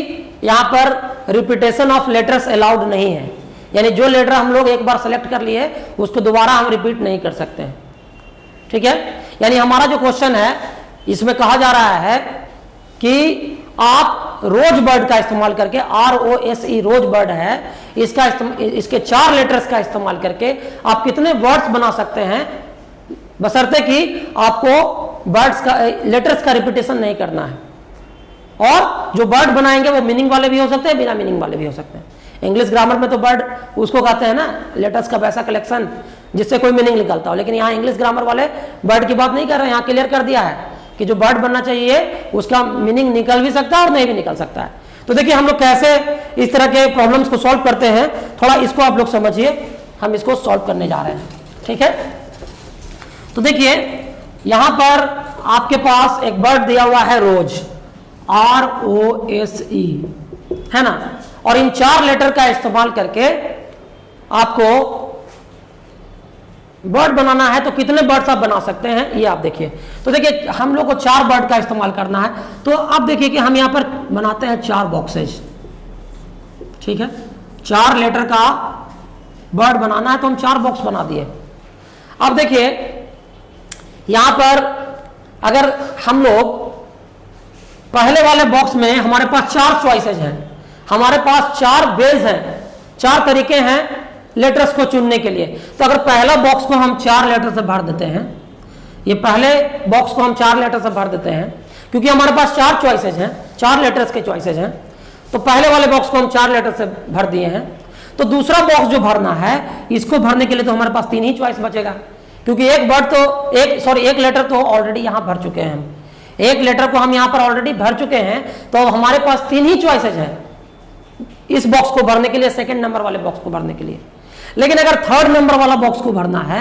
यहां पर रिपीटेशन ऑफ लेटर्स अलाउड नहीं है, यानी जो लेटर हम लोग एक बार सेलेक्ट कर लिए उसको दोबारा हम रिपीट नहीं कर सकते हैं। ठीक है, यानी हमारा जो क्वेश्चन है इसमें कहा जा रहा है कि आप रोज वर्ड का इस्तेमाल करके, ROSE रोज वर्ड है, इसके 4 लेटर्स का इस्तेमाल करके आप कितने वर्ड्स बना सकते हैं, बशर्ते कि आपको वर्ड्स का लेटर्स का रिपीटेशन नहीं करना है। और जो वर्ड बनाएंगे वो मीनिंग वाले भी हो सकते हैं, बिना मीनिंग वाले भी हो सकते हैं। इंग्लिश ग्रामर में तो वर्ड उसको कहते हैं ना, लेटर्स का वैसा कलेक्शन जिससे कोई मीनिंग निकलता हो, लेकिन यहाँ इंग्लिश ग्रामर वाले वर्ड की बात नहीं कर रहे हैं, यहाँ क्लियर कर दिया है कि जो वर्ड बनना चाहिए उसका मीनिंग निकल भी सकता है और नहीं भी निकल सकता है। तो देखिए हम लोग कैसे इस तरह के प्रॉब्लम्स को सॉल्व करते हैं, थोड़ा इसको आप लोग समझिए, हम इसको सॉल्व करने जा रहे हैं। ठीक है, तो देखिए यहां पर आपके पास एक वर्ड दिया हुआ है रोज, ROSE, है ना, और इन 4 लेटर का इस्तेमाल करके आपको वर्ड बनाना है, तो कितने वर्ड्स आप बना सकते हैं ये आप देखिए। तो देखिए हम लोग को 4 वर्ड का इस्तेमाल करना है, तो अब देखिए कि हम यहां पर बनाते हैं 4 बॉक्सेज। ठीक है, 4 लेटर का वर्ड बनाना है तो हम 4 बॉक्स बना दिए। अब देखिए यहां पर अगर हम लोग पहले वाले बॉक्स में हमारे पास 4 चॉइसेज हैं, हमारे पास 4 बेस हैं, 4 तरीके हैं लेटर्स को चुनने के लिए। तो अगर पहला बॉक्स को हम 4 लेटर से भर देते हैं, ये पहले बॉक्स को हम 4 लेटर से भर देते हैं, क्योंकि हमारे पास 4 चॉइसेज हैं, 4 लेटर्स के चॉइसेज हैं, तो पहले वाले बॉक्स को हम 4 लेटर से भर दिए हैं। तो दूसरा बॉक्स जो भरना है, इसको भरने के लिए तो हमारे पास 3 ही चॉइस बचेगा, क्योंकि एक लेटर तो ऑलरेडी यहां भर चुके हैं हम, एक लेटर को हम यहां पर ऑलरेडी भर चुके हैं, तो हमारे पास 3 ही चॉइसेज हैं इस बॉक्स को भरने के लिए, सेकंड नंबर वाले बॉक्स को भरने के लिए। लेकिन अगर 3rd नंबर वाला बॉक्स को भरना है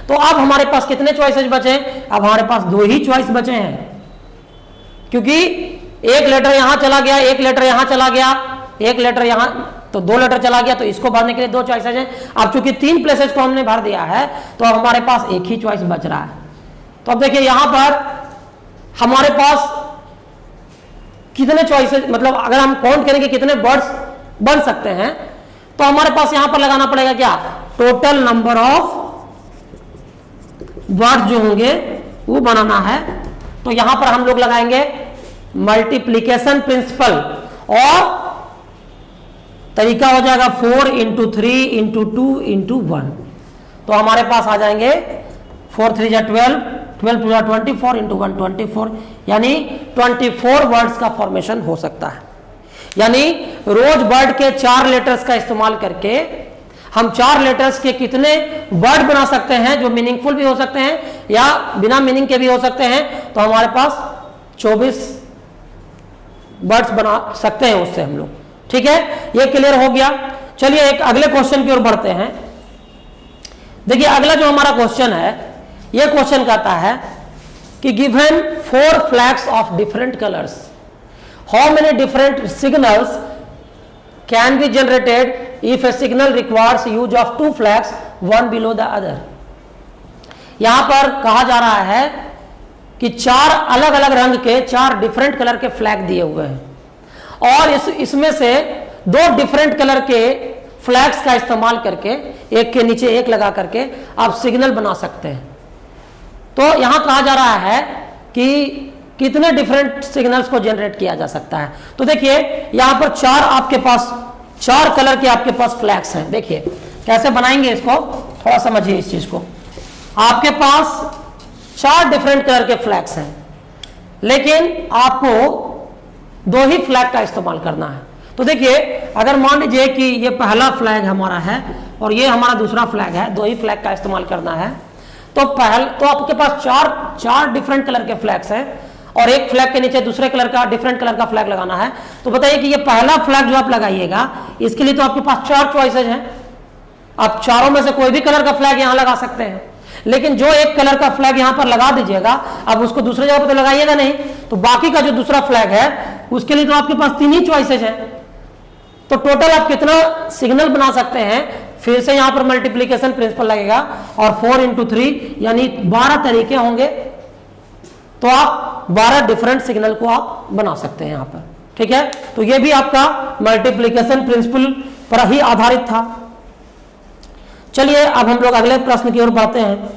तो अब हमारे पास कितने चॉइसेज बचे, अब हमारे पास 2 ही चॉइस बचे हैं, क्योंकि एक लेटर यहां चला गया, एक लेटर यहां चला गया, एक लेटर यहां, तो 2 लेटर चला गया, तो इसको भरने के लिए 2 चॉइसेज हैं। अब चूंकि 3 प्लेसेज को हमने भर दिया है तो अब हमारे पास एक ही चॉइस बच रहा है। तो अब देखिए यहां पर हमारे पास कितने चॉइसेज, मतलब अगर हम काउंट करेंगे कितने वर्ड्स बन सकते हैं, तो हमारे पास यहां पर लगाना पड़ेगा क्या, टोटल नंबर ऑफ वर्ड जो होंगे वो बनाना है। तो यहां पर हम लोग लगाएंगे मल्टीप्लीकेशन प्रिंसिपल, और तरीका हो जाएगा 4 × 3 × 2 × 1। तो हमारे पास आ जाएंगे 4 3 12, 12 2 24 × 1 24, यानी 24 वर्ड्स का फॉर्मेशन हो सकता है। यानी रोज वर्ड के 4 लेटर्स का इस्तेमाल करके हम 4 लेटर्स के कितने वर्ड बना सकते हैं, जो मीनिंगफुल भी हो सकते हैं या बिना मीनिंग के भी हो सकते हैं। तो हमारे पास 24 वर्ड्स बना सकते हैं उससे हम लोग। ठीक है, ये क्लियर हो गया। चलिए एक अगले क्वेश्चन की ओर बढ़ते हैं। देखिए अगला जो हमारा क्वेश्चन है, ये क्वेश्चन कहता है कि given 4 flags of different colours, how many different signals can be generated if a signal requires use of 2 flags, one below the other। यहां पर कहा जा रहा है कि 4 अलग अलग रंग के 4 डिफरेंट कलर के फ्लैग दिए हुए हैं, और इसमें से 2 डिफरेंट कलर के फ्लैग्स का इस्तेमाल करके एक के नीचे एक लगा करके आप सिग्नल बना सकते हैं। तो यहां कहा जा रहा है कि कितने डिफरेंट सिग्नल्स को जनरेट किया जा सकता है। तो देखिए यहां पर 4 कलर के आपके पास फ्लैग्स हैं। देखिए कैसे बनाएंगे इसको, थोड़ा समझिए इस चीज को। आपके पास 4 डिफरेंट कलर के फ्लैग्स हैं, लेकिन आपको 2 ही फ्लैग का इस्तेमाल करना है। तो देखिए अगर मान लीजिए कि ये पहला फ्लैग हमारा है और ये हमारा दूसरा फ्लैग है, 2 ही फ्लैग का इस्तेमाल करना है। तो आपके पास 4 डिफरेंट कलर के फ्लैग्स हैं, और एक फ्लैग के नीचे दूसरे कलर का डिफरेंट कलर का फ्लैग लगाना है। तो बताइए कि ये पहला फ्लैग जो आप लगाइएगा, इसके लिए तो आपके पास 4 चॉइसेज हैं। आप चारों में से कोई भी कलर का फ्लैग यहां लगा सकते हैं, लेकिन जो एक कलर का फ्लैग यहां पर लगा दीजिएगा, अब उसको दूसरे जगह पर तो लगाइएगा नहीं, तो बाकी का जो दूसरा फ्लैग है उसके लिए तो आपके पास 3 ही चॉइसेज हैं। तो टोटल आप कितना सिग्नल बना सकते हैं, फिर से यहां पर मल्टीप्लीकेशन प्रिंसिपल लगेगा और 4 × 3 यानी 12 तरीके होंगे। तो आप 12 डिफरेंट सिग्नल को आप बना सकते हैं यहां पर, ठीक है। तो ये भी आपका मल्टीप्लीकेशन प्रिंसिपल पर ही आधारित था। चलिए अब हम लोग अगले प्रश्न की ओर बढ़ते हैं।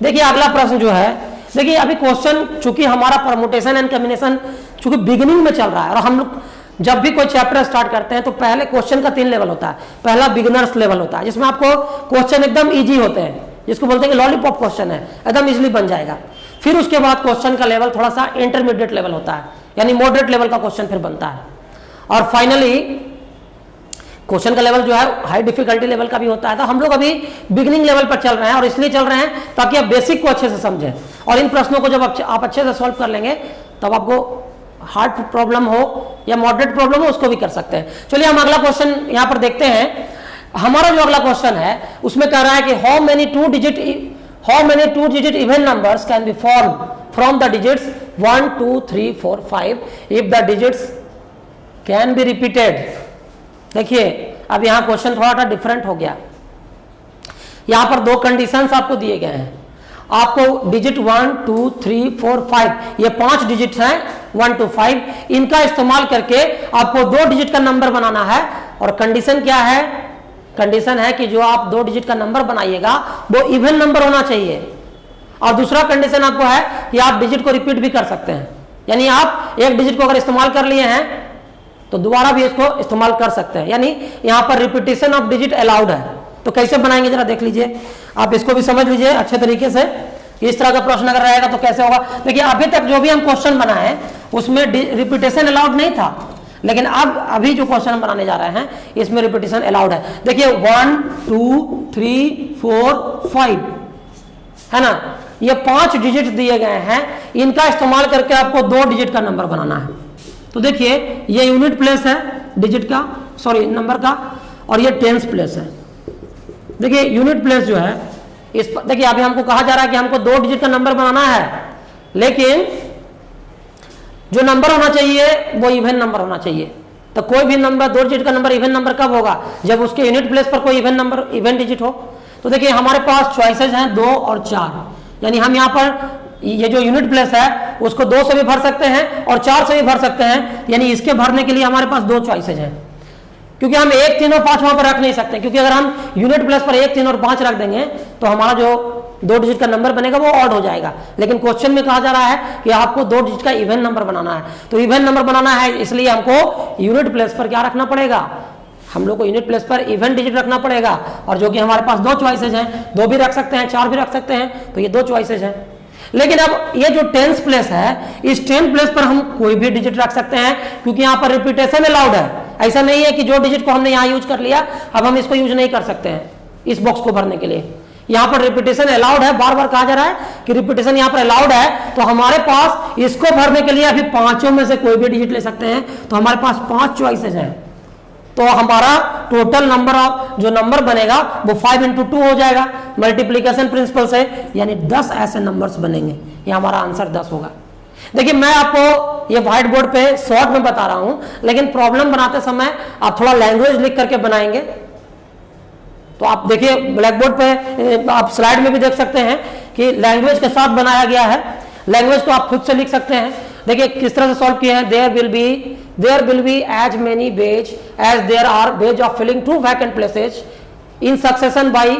देखिए अगला प्रश्न जो है, देखिए अभी क्वेश्चन चूंकि हमारा परमुटेशन एंड कॉम्बिनेशन चूंकि बिगिनिंग में चल रहा है, और हम लोग जब भी कोई चैप्टर स्टार्ट करते हैं तो पहले क्वेश्चन का 3 लेवल होता है। पहला बिगिनर्स लेवल होता है जिसमें आपको क्वेश्चन एकदम इजी होते हैं, जिसको बोलते हैं कि लॉलीपॉप क्वेश्चन है, एकदम इजीली बन जाएगा। फिर उसके बाद क्वेश्चन का लेवल थोड़ा सा इंटरमीडिएट लेवल होता है, यानी मॉडरेट लेवल का क्वेश्चन फिर बनता है। और फाइनली क्वेश्चन का लेवल जो है हाई डिफिकल्टी लेवल का भी होता है। तो हम लोग अभी बिगिनिंग लेवल पर चल रहे हैं, और इसलिए चल रहे हैं ताकि आप बेसिक को अच्छे से समझें, और इन प्रश्नों को जब आप अच्छे से सॉल्व कर लेंगे तब आपको हार्ड प्रॉब्लम हो या मॉडरेट प्रॉब्लम हो उसको भी कर सकते हैं। चलिए हम अगला क्वेश्चन यहां पर देखते हैं। हमारा जो अगला क्वेश्चन है उसमें कह रहा है कि how many two digit even numbers can be form from the digits 1 2 3 4 5 if the digits can be repeated. देखिए अब यहां क्वेश्चन थोड़ा सा डिफरेंट हो गया। यहां पर 2 कंडीशंस आपको दिए गए हैं। आपको डिजिट 1 2 3 4 5 ये 5 डिजिट हैं 1 to 5, इनका इस्तेमाल करके आपको 2 डिजिट का नंबर बनाना है। और कंडीशन क्या है? कंडीशन है कि जो आप 2 डिजिट का नंबर बनाइएगा वो इवन नंबर होना चाहिए। और दूसरा कंडीशन आपको है कि आप डिजिट को रिपीट भी कर सकते हैं, यानी आप एक डिजिट को अगर इस्तेमाल कर लिए हैं तो दोबारा भी इसको इस्तेमाल कर सकते हैं, यानी यहां पर रिपीटेशन ऑफ डिजिट अलाउड है। तो कैसे बनाएंगे जरा देख लीजिए, आप इसको भी समझ लीजिए अच्छे तरीके से। इस तरह का प्रश्न अगर रहेगा तो कैसे होगा। देखिए अभी तक जो भी हम क्वेश्चन बनाए उसमें रिपीटेशन अलाउड नहीं था, लेकिन अब अभी जो क्वेश्चन हम बनाने जा रहे हैं इसमें रिपीटेशन अलाउड है। देखिए 1 2 3 4 5 है ना, ये 5 डिजिट दिए गए हैं, इनका इस्तेमाल करके आपको 2 डिजिट का नंबर बनाना है। तो देखिए ये यूनिट प्लेस है डिजिट का, सॉरी नंबर का, और ये टेंस प्लेस है। देखिए यूनिट प्लेस जो है इस पर देखिए अभी हमको कहा जा रहा है कि हमको 2 डिजिट का नंबर बनाना है, लेकिन जो नंबर होना चाहिए वो इवन नंबर होना चाहिए। तो कोई भी नंबर 2 डिजिट का नंबर इवन नंबर कब होगा? जब उसके यूनिट प्लेस पर कोई इवन नंबर इवन डिजिट हो। तो देखिए हमारे पास चॉइसेस हैं 2 और 4, यानी हम यहाँ पर ये जो यूनिट प्लेस है उसको 2 से भी भर सकते हैं और 4 से भी भर सकते हैं, यानी इसके भरने के लिए हमारे पास 2 चॉइसेज हैं। क्योंकि हम 1 3 और 5 वहां पर रख नहीं सकते, क्योंकि अगर हम यूनिट प्लेस पर 1 3 और 5 रख देंगे तो हमारा जो 2 डिजिट का नंबर बनेगा वो ऑड हो जाएगा। लेकिन क्वेश्चन में कहा जा रहा है कि आपको 2 डिजिट का इवन नंबर बनाना है। तो इवन नंबर बनाना है इसलिए हमको यूनिट प्लेस पर क्या रखना पड़ेगा? हम लोग को यूनिट प्लेस पर इवन डिजिट रखना पड़ेगा, और जो कि हमारे पास 2 चॉइसेज हैं, 2 भी रख सकते हैं 4 भी रख सकते हैं, तो ये 2 चॉइसेज हैं। लेकिन अब ये जो टेंस प्लेस है, इस टेंस प्लेस पर हम कोई भी डिजिट रख सकते हैं, क्योंकि यहाँ पर रिपीटेशन अलाउड है। ऐसा नहीं है कि जो डिजिट को हमने यहाँ यूज कर लिया अब हम इसको यूज नहीं कर सकते हैं इस बॉक्स को भरने के लिए। यहाँ पर रिपीटेशन अलाउड है, बार बार कहा जा रहा है कि रिपीटेशन यहाँ पर अलाउड है। तो हमारे पास इसको भरने के लिए अभी 5 में से कोई भी डिजिट ले सकते हैं, तो हमारे पास 5 चॉइसेज हैं। तो हमारा टोटल नंबर ऑफ जो नंबर बनेगा वो 5 × 2 हो जाएगा मल्टीप्लीकेशन प्रिंसिपल से, यानी 10 ऐसे नंबर्स बनेंगे। ये हमारा आंसर 10 होगा। देखिए मैं आपको ये व्हाइट बोर्ड पे शॉर्ट में बता रहा हूं, लेकिन प्रॉब्लम बनाते समय आप थोड़ा लैंग्वेज लिख करके बनाएंगे। तो आप देखिए ब्लैक बोर्ड पे आप स्लाइड में भी देख सकते हैं कि लैंग्वेज के साथ बनाया गया है। लैंग्वेज तो आप खुद से लिख सकते हैं। देखिए किस तरह से सॉल्व किया है। There will be as many ways as there are ways of filling 2 vacant places in succession by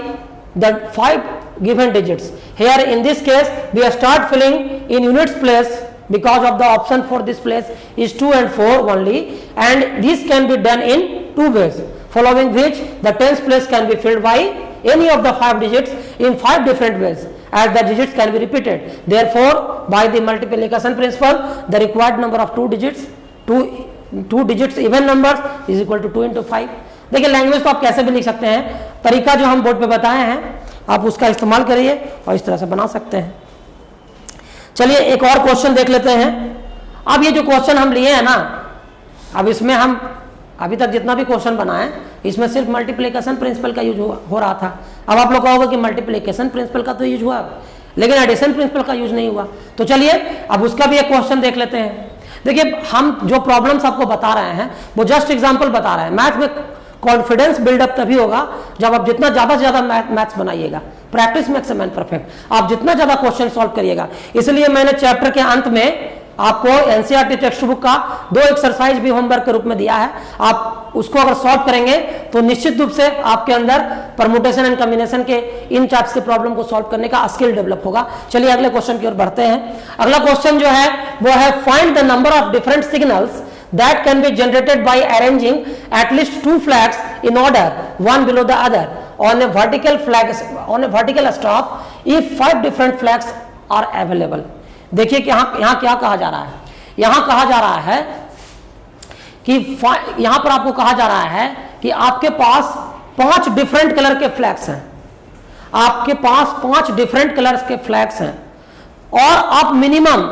the 5 given digits. Here in this case we start filling in units place because of the option for this place is 2 and 4 only, and this can be done in 2 ways, following which the tens place can be filled by any of the 5 digits in 5 different ways as the digits can be repeated. Therefore by the multiplication principle the required number of 2 digits even numbers is equal to 2 × 5. देखिए लैंग्वेज तो आप कैसे भी लिख सकते हैं, तरीका जो हम बोर्ड पे बताए हैं आप उसका इस्तेमाल करिए और इस तरह से बना सकते हैं। चलिए एक और क्वेश्चन देख लेते हैं। अब ये जो क्वेश्चन हम लिए हैं ना, अब इसमें हम अभी तक जितना भी क्वेश्चन बनाए इसमें सिर्फ मल्टीप्लिकेशन प्रिंसिपल का यूज हो रहा था। अब आप लोग कहोगे कि मल्टीप्लिकेशन प्रिंसिपल का तो यूज हुआ लेकिन एडिशन प्रिंसिपल का यूज नहीं हुआ। तो चलिए अब उसका भी एक क्वेश्चन देख लेते हैं। देखिए हम जो प्रॉब्लम्स आपको बता रहे हैं वो जस्ट एग्जांपल बता रहे हैं। मैथ में कॉन्फिडेंस बिल्डअप तभी होगा जब आप जितना ज्यादा से ज्यादा मैथ्स बनाइएगा। Practice makes a man perfect. आप जितना ज्यादा क्वेश्चन सॉल्व करिएगा, इसलिए मैंने चैप्टर के अंत में आपको एनसीईआरटी टेक्स्ट बुक का 2 एक्सरसाइज भी होमवर्क के रूप में दिया है। आप उसको अगर सॉल्व करेंगे तो निश्चित रूप से आपके अंदर परमुटेशन एंड कॉम्बिनेशन के इन टाइप्स के प्रॉब्लम को सॉल्व करने का स्किल डेवलप होगा। चलिए अगले क्वेश्चन की ओर बढ़ते हैं। अगला क्वेश्चन जो है वो है find the number of different signals that can be generated by arranging at least 2 flags in order, one below the other, on a vertical staff if 5 different flags are available। देखिए कि यहाँ क्या कहा जा रहा है। यहाँ कहा जा रहा है कि यहाँ पर आपको कहा जा रहा है कि आपके पास 5 डिफरेंट कलर के फ्लैग्स हैं। आपके पास 5 डिफरेंट कलर्स के फ्लैग्स हैं और आप मिनिमम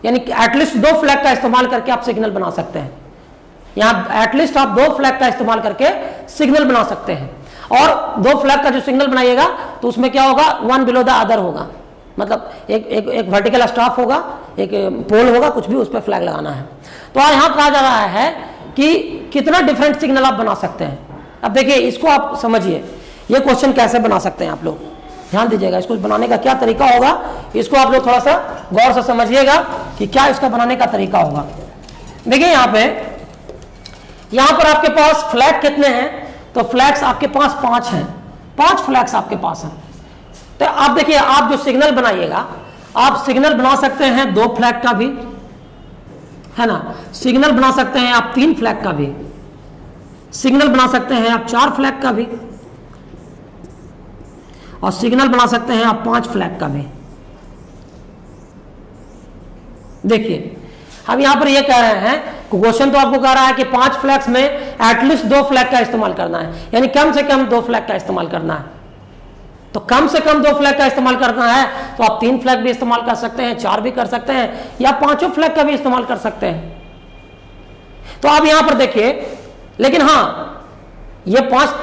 यानी कि एटलीस्ट 2 फ्लैग का इस्तेमाल करके आप सिग्नल बना सकते हैं। यहां एटलीस्ट आप 2 फ्लैग का इस्तेमाल करके सिग्नल बना सकते हैं। और 2 फ्लैग का जो सिग्नल बनाइएगा तो उसमें क्या होगा, वन बिलो द अदर होगा। मतलब एक वर्टिकल स्टाफ होगा, एक पोल होगा, कुछ भी उस पर फ्लैग लगाना है। तो यहां कहा जा रहा है कि कितना डिफरेंट सिग्नल आप बना सकते हैं। अब देखिए इसको आप समझिए, ये क्वेश्चन कैसे बना सकते हैं आप लोग, ध्यान दीजिएगा। इसको बनाने का क्या तरीका होगा, इसको आप लोग थोड़ा सा गौर से समझिएगा कि क्या इसका बनाने का तरीका होगा। देखिए यहां पर आपके पास फ्लैग कितने हैं, तो फ्लैग्स आपके पास 5 हैं। 5 फ्लैग्स आपके पास हैं। तो आप देखिए, आप जो सिग्नल बनाइएगा, आप सिग्नल बना सकते हैं 2 फ्लैग का भी, है ना। सिग्नल बना सकते हैं आप 3 फ्लैग का भी, सिग्नल बना सकते हैं आप 4 फ्लैग का भी, और सिग्नल बना सकते हैं आप 5 फ्लैग का भी। देखिए हम यहां पर ये कह रहे हैं, क्वेश्चन तो आपको कह रहा है कि 5 फ्लैग्स में एटलीस्ट 2 फ्लैग का इस्तेमाल करना है, यानी कम से कम 2 फ्लैग का इस्तेमाल करना है। तो कम से कम 2 फ्लैग का इस्तेमाल करना है तो आप 3 फ्लैग भी इस्तेमाल कर सकते हैं, 4 भी कर सकते हैं, या 5 फ्लैग का भी इस्तेमाल कर सकते हैं। तो आप यहां पर देखिए, लेकिन हाँ ये 5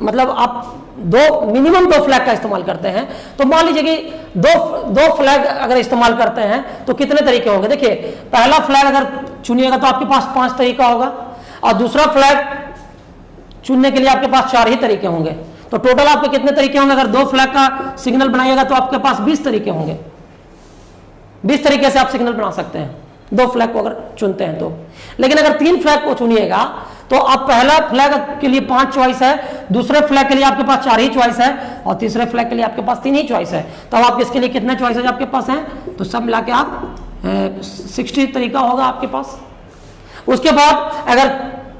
मतलब आप मिनिमम 2 फ्लैग का इस्तेमाल करते हैं। तो मान लीजिए कि दो फ्लैग अगर इस्तेमाल करते हैं तो कितने तरीके होंगे। देखिए पहला फ्लैग अगर चुनिएगा तो आपके पास 5 तरीका होगा, और दूसरा फ्लैग चुनने के लिए आपके पास 4 ही तरीके होंगे। तो टोटल आपके कितने तरीके होंगे, अगर 2 फ्लैग का सिग्नल बनाइएगा तो आपके पास 20 तरीके होंगे। 20 तरीके से आप सिग्नल बना सकते हैं 2 फ्लैग को अगर चुनते हैं तो। लेकिन अगर 3 फ्लैग को चुनिएगा तो आप पहला फ्लैग के लिए 5 चॉइस है, दूसरे फ्लैग के लिए आपके पास 4 ही चॉइस है, और तीसरे फ्लैग के लिए आपके पास 3 ही चॉइस है। तो अब आप इसके लिए कितने चॉइसेस आपके पास हैं, तो सब मिला के आप 60 तरीका होगा आपके पास। उसके बाद अगर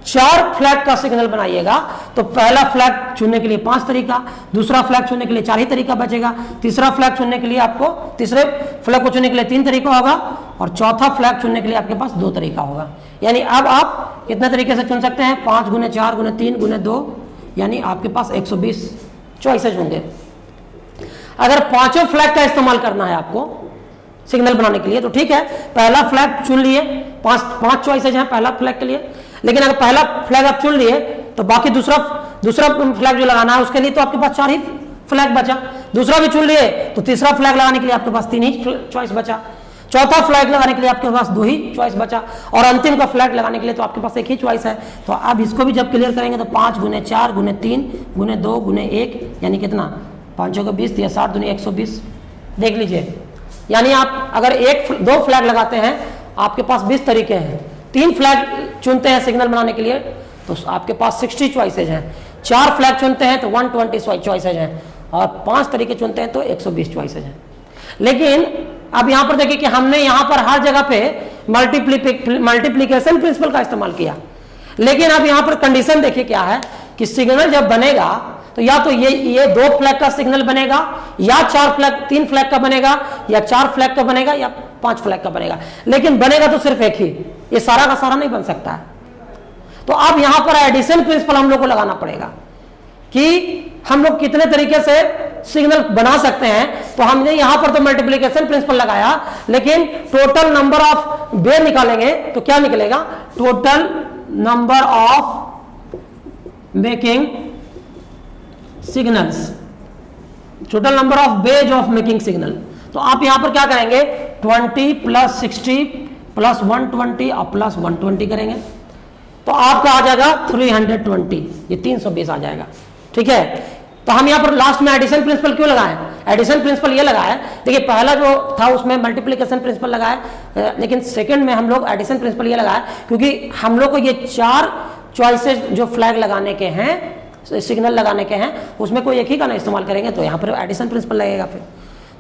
4 फ्लैग का सिग्नल बनाइएगा तो पहला फ्लैग चुनने के लिए 5 तरीका, दूसरा फ्लैग चुनने के लिए 4 ही तरीका बचेगा, तीसरा फ्लैग चुनने के लिए आपको तीसरे फ्लैग को चुनने के लिए 3 तरीका होगा, और चौथा फ्लैग चुनने के लिए आपके पास 2 तरीका होगा। यानी अब आप कितने तरीके से चुन सकते हैं, 5 गुने 4 गुने 3 गुने 2, यानी आपके पास 120 चॉइसेस होंगे। अगर 5 फ्लैग का इस्तेमाल करना है आपको सिग्नल बनाने के लिए तो ठीक है, पहला फ्लैग चुन लिए, 5 चॉइसेज हैं पहला फ्लैग के लिए। लेकिन अगर पहला फ्लैग आप चुन लिए तो बाकी दूसरा फ्लैग जो लगाना है उसके लिए तो आपके पास 4 ही फ्लैग बचा। दूसरा भी चुन लिए तो तीसरा फ्लैग लगाने के लिए आपके पास 3 ही चॉइस बचा। चौथा फ्लैग लगाने के लिए आपके पास 2 ही चॉइस बचा, और अंतिम का फ्लैग लगाने के लिए तो आपके पास 1 ही चॉइस है। तो अब इसको भी जब क्लियर करेंगे तो 5 गुने 4 गुने 3 गुने 2 गुने 1 यानी कितना, 5 को 20 या 60 दुनी 120। देख लीजिए, यानी आप अगर 2 फ्लैग लगाते हैं आपके पास 20 तरीके हैं, 3 फ्लैग चुनते हैं सिग्नल बनाने के लिए तो आपके पास 60 चॉइसेज हैं, 4 फ्लैग चुनते हैं तो 120 चॉइसेज हैं, और 5 तरीके चुनते हैं तो 120 चॉइसेज हैं। लेकिन अब यहां पर देखिए कि हमने यहां पर हर जगह पे मल्टीप्लीकेशन प्रिंसिपल का इस्तेमाल किया, लेकिन अब यहां पर कंडीशन देखिए क्या है कि सिग्नल जब बनेगा तो या तो ये 2 फ्लैग का सिग्नल बनेगा, या 3 फ्लैग का बनेगा, या 4 फ्लैग का बनेगा, या 5 फ्लैग का बनेगा। लेकिन बनेगा तो सिर्फ 1 ही, ये सारा का सारा नहीं बन सकता है। तो अब यहां पर एडिशन प्रिंसिपल हम लोग को लगाना पड़ेगा कि हम लोग कितने तरीके से सिग्नल बना सकते हैं। तो हमने यहां पर तो मल्टीप्लिकेशन प्रिंसिपल लगाया, लेकिन टोटल नंबर ऑफ वे निकालेंगे तो क्या निकलेगा, total number of making signals, total number of ways of making signal. तो आप यहां पर क्या करेंगे, 20 + 60 प्लस 120 और प्लस 120 करेंगे तो आपका आ जाएगा 320, ये 320 आ जाएगा। ठीक है, तो हम यहाँ पर लास्ट में एडिशन प्रिंसिपल क्यों लगाए? एडिशन प्रिंसिपल ये लगाया, देखिए पहला जो था उसमें मल्टीप्लिकेशन प्रिंसिपल लगाया, लेकिन सेकंड में हम लोग एडिशन प्रिंसिपल ये लगाया क्योंकि हम लोग को ये 4 चॉइसेस जो फ्लैग लगाने के हैं, सिग्नल लगाने के हैं, उसमें कोई एक ही का ना इस्तेमाल करेंगे तो यहाँ पर एडिशन प्रिंसिपल लगेगा। फिर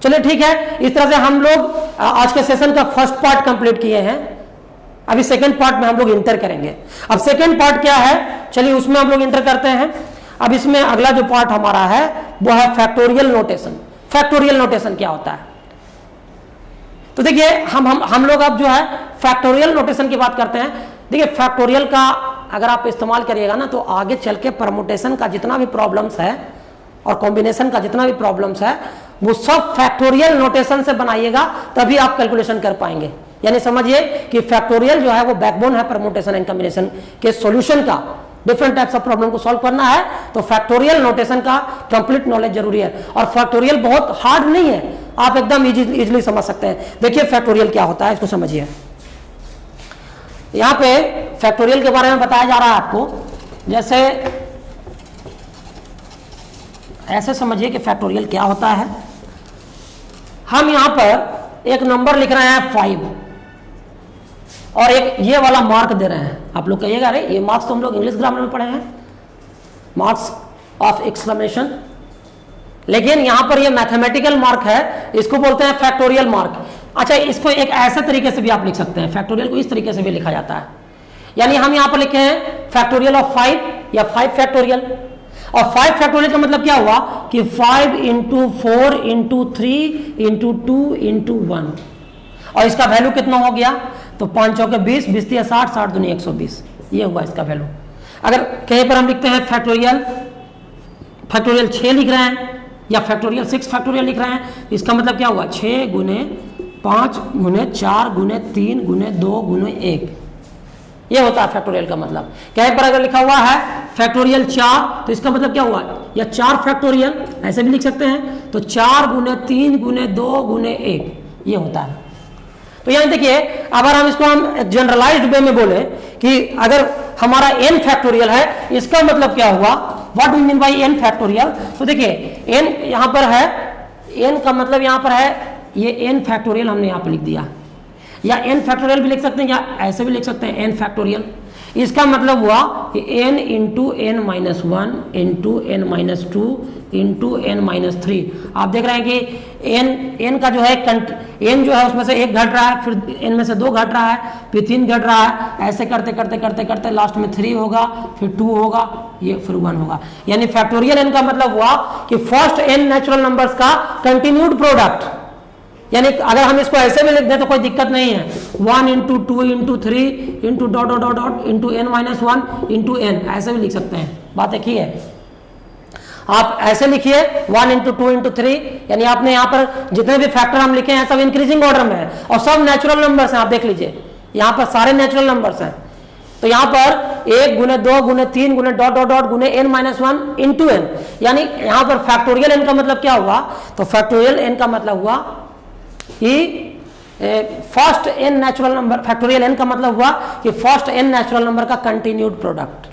चलिए ठीक है, इस तरह से हम लोग आज के सेशन का फर्स्ट पार्ट कंप्लीट किए हैं। अभी सेकंड पार्ट में हम लोग इंटर करेंगे। अब सेकंड पार्ट क्या है, चलिए उसमें हम लोग इंटर करते हैं। अब इसमें अगला जो पार्ट हमारा है वो है फैक्टोरियल नोटेशन। फैक्टोरियल नोटेशन क्या होता है? तो देखिए हम लोग अब जो है फैक्टोरियल नोटेशन की बात करते हैं। देखिए फैक्टोरियल का अगर आप इस्तेमाल करिएगा ना तो आगे चल के परमुटेशन का जितना भी प्रॉब्लम्स है और कॉम्बिनेशन का जितना भी प्रॉब्लम्स है वो सब फैक्टोरियल नोटेशन से बनाइएगा, तभी आप कैलकुलेशन कर पाएंगे। यानी समझिए कि फैक्टोरियल जो है वो बैकबोन है परमुटेशन एंड कॉम्बिनेशन के सॉल्यूशन का। डिफरेंट टाइप्स ऑफ प्रॉब्लम को सॉल्व करना है तो फैक्टोरियल नोटेशन का कंप्लीट नॉलेज जरूरी है। और फैक्टोरियल बहुत हार्ड नहीं है, आप एकदम इजीली समझ सकते हैं। देखिए फैक्टोरियल क्या होता है, इसको समझिए। यहां पे फैक्टोरियल के बारे में बताया जा रहा है आपको, जैसे ऐसे समझिए कि फैक्टोरियल क्या होता है। हम यहां पर एक नंबर लिख रहे हैं 5 और एक ये वाला मार्क दे रहे हैं। आप लोग कहिएगा अरे ये मार्क्स तो हम लोग इंग्लिश ग्रामर में पढ़े हैं, मार्क्स ऑफ एक्सक्लेमेशन, लेकिन यहां पर ये मैथमेटिकल मार्क है, इसको बोलते हैं फैक्टोरियल मार्क। अच्छा, इसको एक ऐसे तरीके से भी आप लिख सकते हैं, फैक्टोरियल को इस तरीके से भी लिखा जाता है। यानी हम यहां पर लिखे हैं फैक्टोरियल ऑफ 5 या 5 फैक्टोरियल। और 5 फैक्टोरियल का मतलब क्या हुआ कि 5 इंटू 4 इंटू 3 इंटू 2 इंटू 1, और इसका वैल्यू कितना हो गया तो 5 चौके 20, 20 3 60, 60 दूनी 120, ये हुआ इसका वैल्यू। अगर कहीं पर हम लिखते हैं फैक्टोरियल 6 लिख रहे हैं या फैक्टोरियल 6 फैक्टोरियल लिख रहे हैं, इसका मतलब क्या हुआ 6 गुने 5 गुने 4 गुने 3 गुने 2 गुने 1, ये होता है फैक्टोरियल का मतलब। कहीं पर अगर लिखा हुआ है फैक्टोरियल 4 तो इसका मतलब क्या हुआ, या 4 फैक्टोरियल ऐसे भी लिख सकते हैं, तो 4 गुने 3 गुने 2 गुने 1, ये होता है। तो यहाँ देखिए अगर हम इसको हम जनरलाइज्ड वे में बोले कि अगर हमारा n फैक्टोरियल है, इसका मतलब क्या हुआ, what do mean by n factorial. तो देखिए n यहाँ पर है, n का मतलब यहाँ पर है ये n फैक्टोरियल हमने यहाँ पर लिख दिया, या n फैक्टोरियल भी लिख सकते हैं या ऐसे भी लिख सकते हैं n फैक्टोरियल। इसका मतलब हुआ कि n into n minus 1 into n minus 2 into n minus 3। आप देख रहे हैं कि n का जो है n जो है उसमें से 1 घट रहा है, फिर n में से 2 घट रहा है, फिर 3 घट रहा है, ऐसे करते करते करते करते लास्ट में 3 होगा, फिर 2 होगा, ये फिर 1 होगा। यानी फैक्टोरियल n का मतलब हुआ कि फर्स्ट n नेचुरल नंबर्स का कंटिन्यूड प्रोडक्ट। यानी अगर हम इसको ऐसे भी लिख दें तो कोई दिक्कत नहीं है, 1 into 2 into 3 into dot dot dot dot into n minus 1 into n, ऐसे भी लिख सकते हैं। बात एक ही है, आप ऐसे लिखिए 1 इंटू 2 इंटू 3, यानी आपने यहाँ पर जितने भी फैक्टर हम लिखे हैं सब इंक्रीजिंग ऑर्डर में है और सब नेचुरल नंबर्स हैं। आप देख लीजिए यहाँ पर सारे नेचुरल नंबर्स हैं, तो यहाँ पर 1 गुने 2 गुने 3 गुने डॉट डॉट डॉट गुने n माइनस 1 इंटू n। यानी यहाँ पर फैक्टोरियल n का मतलब क्या हुआ, तो फैक्टोरियल n का मतलब हुआ कि first n natural number, factorial n का मतलब हुआ कि फर्स्ट n नेचुरल नंबर का कंटिन्यूड प्रोडक्ट,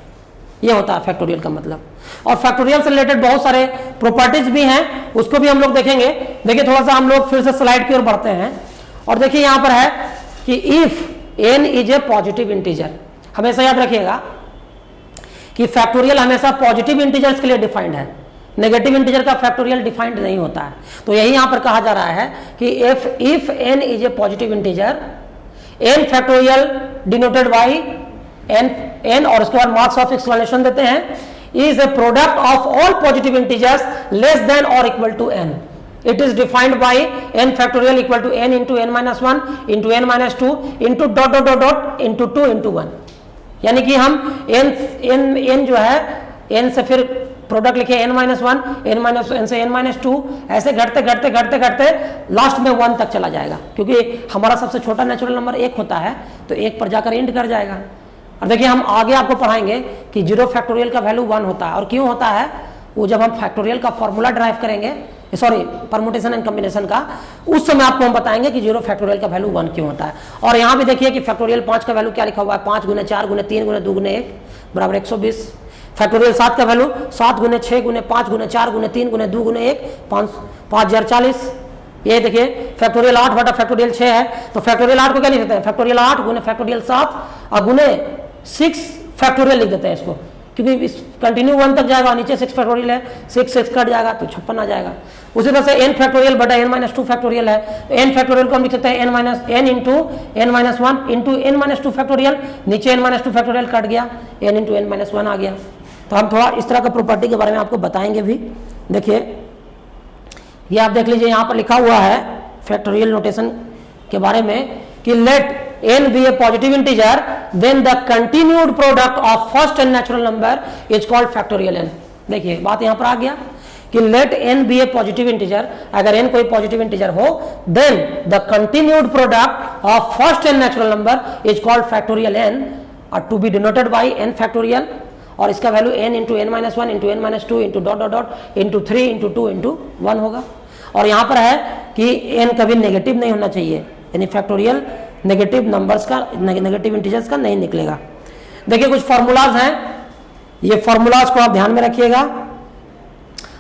ये होता है फैक्टोरियल का मतलब। और फैक्टोरियल से रिलेटेड बहुत सारे प्रॉपर्टीज भी हैं, उसको भी हम लोग देखेंगे। देखिए थोड़ा सा हम लोग फिर से स्लाइड की ओर बढ़ते हैं और देखिए यहाँ पर है कि if n is a positive integer, हमेशा याद रखिएगा कि फैक्टोरियल हमेशा पॉजिटिव इंटीजर्स के लिए डिफाइंड है, नेगेटिव इंटीजर का फैक्टोरियल डिफाइंड नहीं होता है। तो यही यहां पर कहा जा रहा है कि if n is a positive integer, n factorial denoted by n और उसके बाद मार्क्स ऑफ एक्सक्लेमेशन देते हैं, is a product of all positive integers less than or equal to n। It is defined by n factorial equal to n into n minus 1 into n minus 2 into dot dot dot dot into 2 into 1। यानी कि हम n जो है n से फिर प्रोडक्ट लिखे n minus 1 n minus n से n माइनस 2, ऐसे घटते घटते घटते घटते लास्ट में 1 तक चला जाएगा, क्योंकि हमारा सबसे छोटा नेचुरल नंबर 1 होता है, तो 1 पर जाकर एंड कर जाएगा। और देखिए हम आगे आपको पढ़ाएंगे कि 0 फैक्टोरियल का वैल्यू 1 होता है। और क्यों होता है, वो जब हम फैक्टोरियल का फॉर्मूला ड्राइव करेंगे सॉरी परमुटेशन एंड कॉम्बिनेशन का, उस समय आपको हम बताएंगे कि 0 फैक्टोरियल का वैल्यू 1 क्यों होता है। और यहाँ भी देखिए कि फैक्टोरियल 5 का वैल्यू क्या लिखा हुआ है, 5 गुने 4 गुने 3 गुने 2 गुने 1 बराबर 120। फैक्टोरियल 7 का वैल्यू 7 गुने 6 गुने 5 गुने 4 गुने 3 गुने 2 गुने 1 5040। ये देखिए फैक्टोरियल 8 बटा फैक्टोरियल 6 है, तो फैक्टोरियल 8 को क्या लिख सकते हैं, फैक्टोरियल 8 गुने फैक्टोरियल 7 और गुने 6 फैक्टोरियल लिख देते हैं इसको, क्योंकि इस कंटिन्यू 1 तक जाएगा, नीचे 6 फैक्टोरियल है, 6 कट जाएगा तो 56 आ जाएगा। उसी तरह से n फैक्टोरियल बटा n-2 फैक्टोरियल है, तो n फैक्टोरियल को हम लिख सकते हैं n into n-1 into n-2 factorial, नीचे n-2 फैक्टोरियल कट गया, n इंटू n-1 आ गया। तो हम थोड़ा इस तरह का प्रॉपर्टी के बारे में आपको बताएंगे भी। देखिए ये आप देख लीजिए, यहाँ पर लिखा हुआ है फैक्टोरियल नोटेशन के बारे में कि late n be a positive integer then the continued product of first and natural number is called factorial n। देखिए बात यहाँ पर आ गया कि let n be a positive integer, अगर n कोई पॉजिटिव इंटीजर हो then the continued product of first and natural number is called factorial n और to be denoted by n factorial, और इसका value n into n-1 into n-2 into dot dot dot into 3 into 2 into 1 होगा। और यहाँ पर है कि n कभी नेगेटिव नहीं होना चाहिए, यानी फैक्टोरियल नेगेटिव नंबर्स का, नेगेटिव इंटीजर्स का नहीं निकलेगा। देखिए कुछ फॉर्मूलाज हैं, ये फॉर्मूलाज को आप ध्यान में रखिएगा।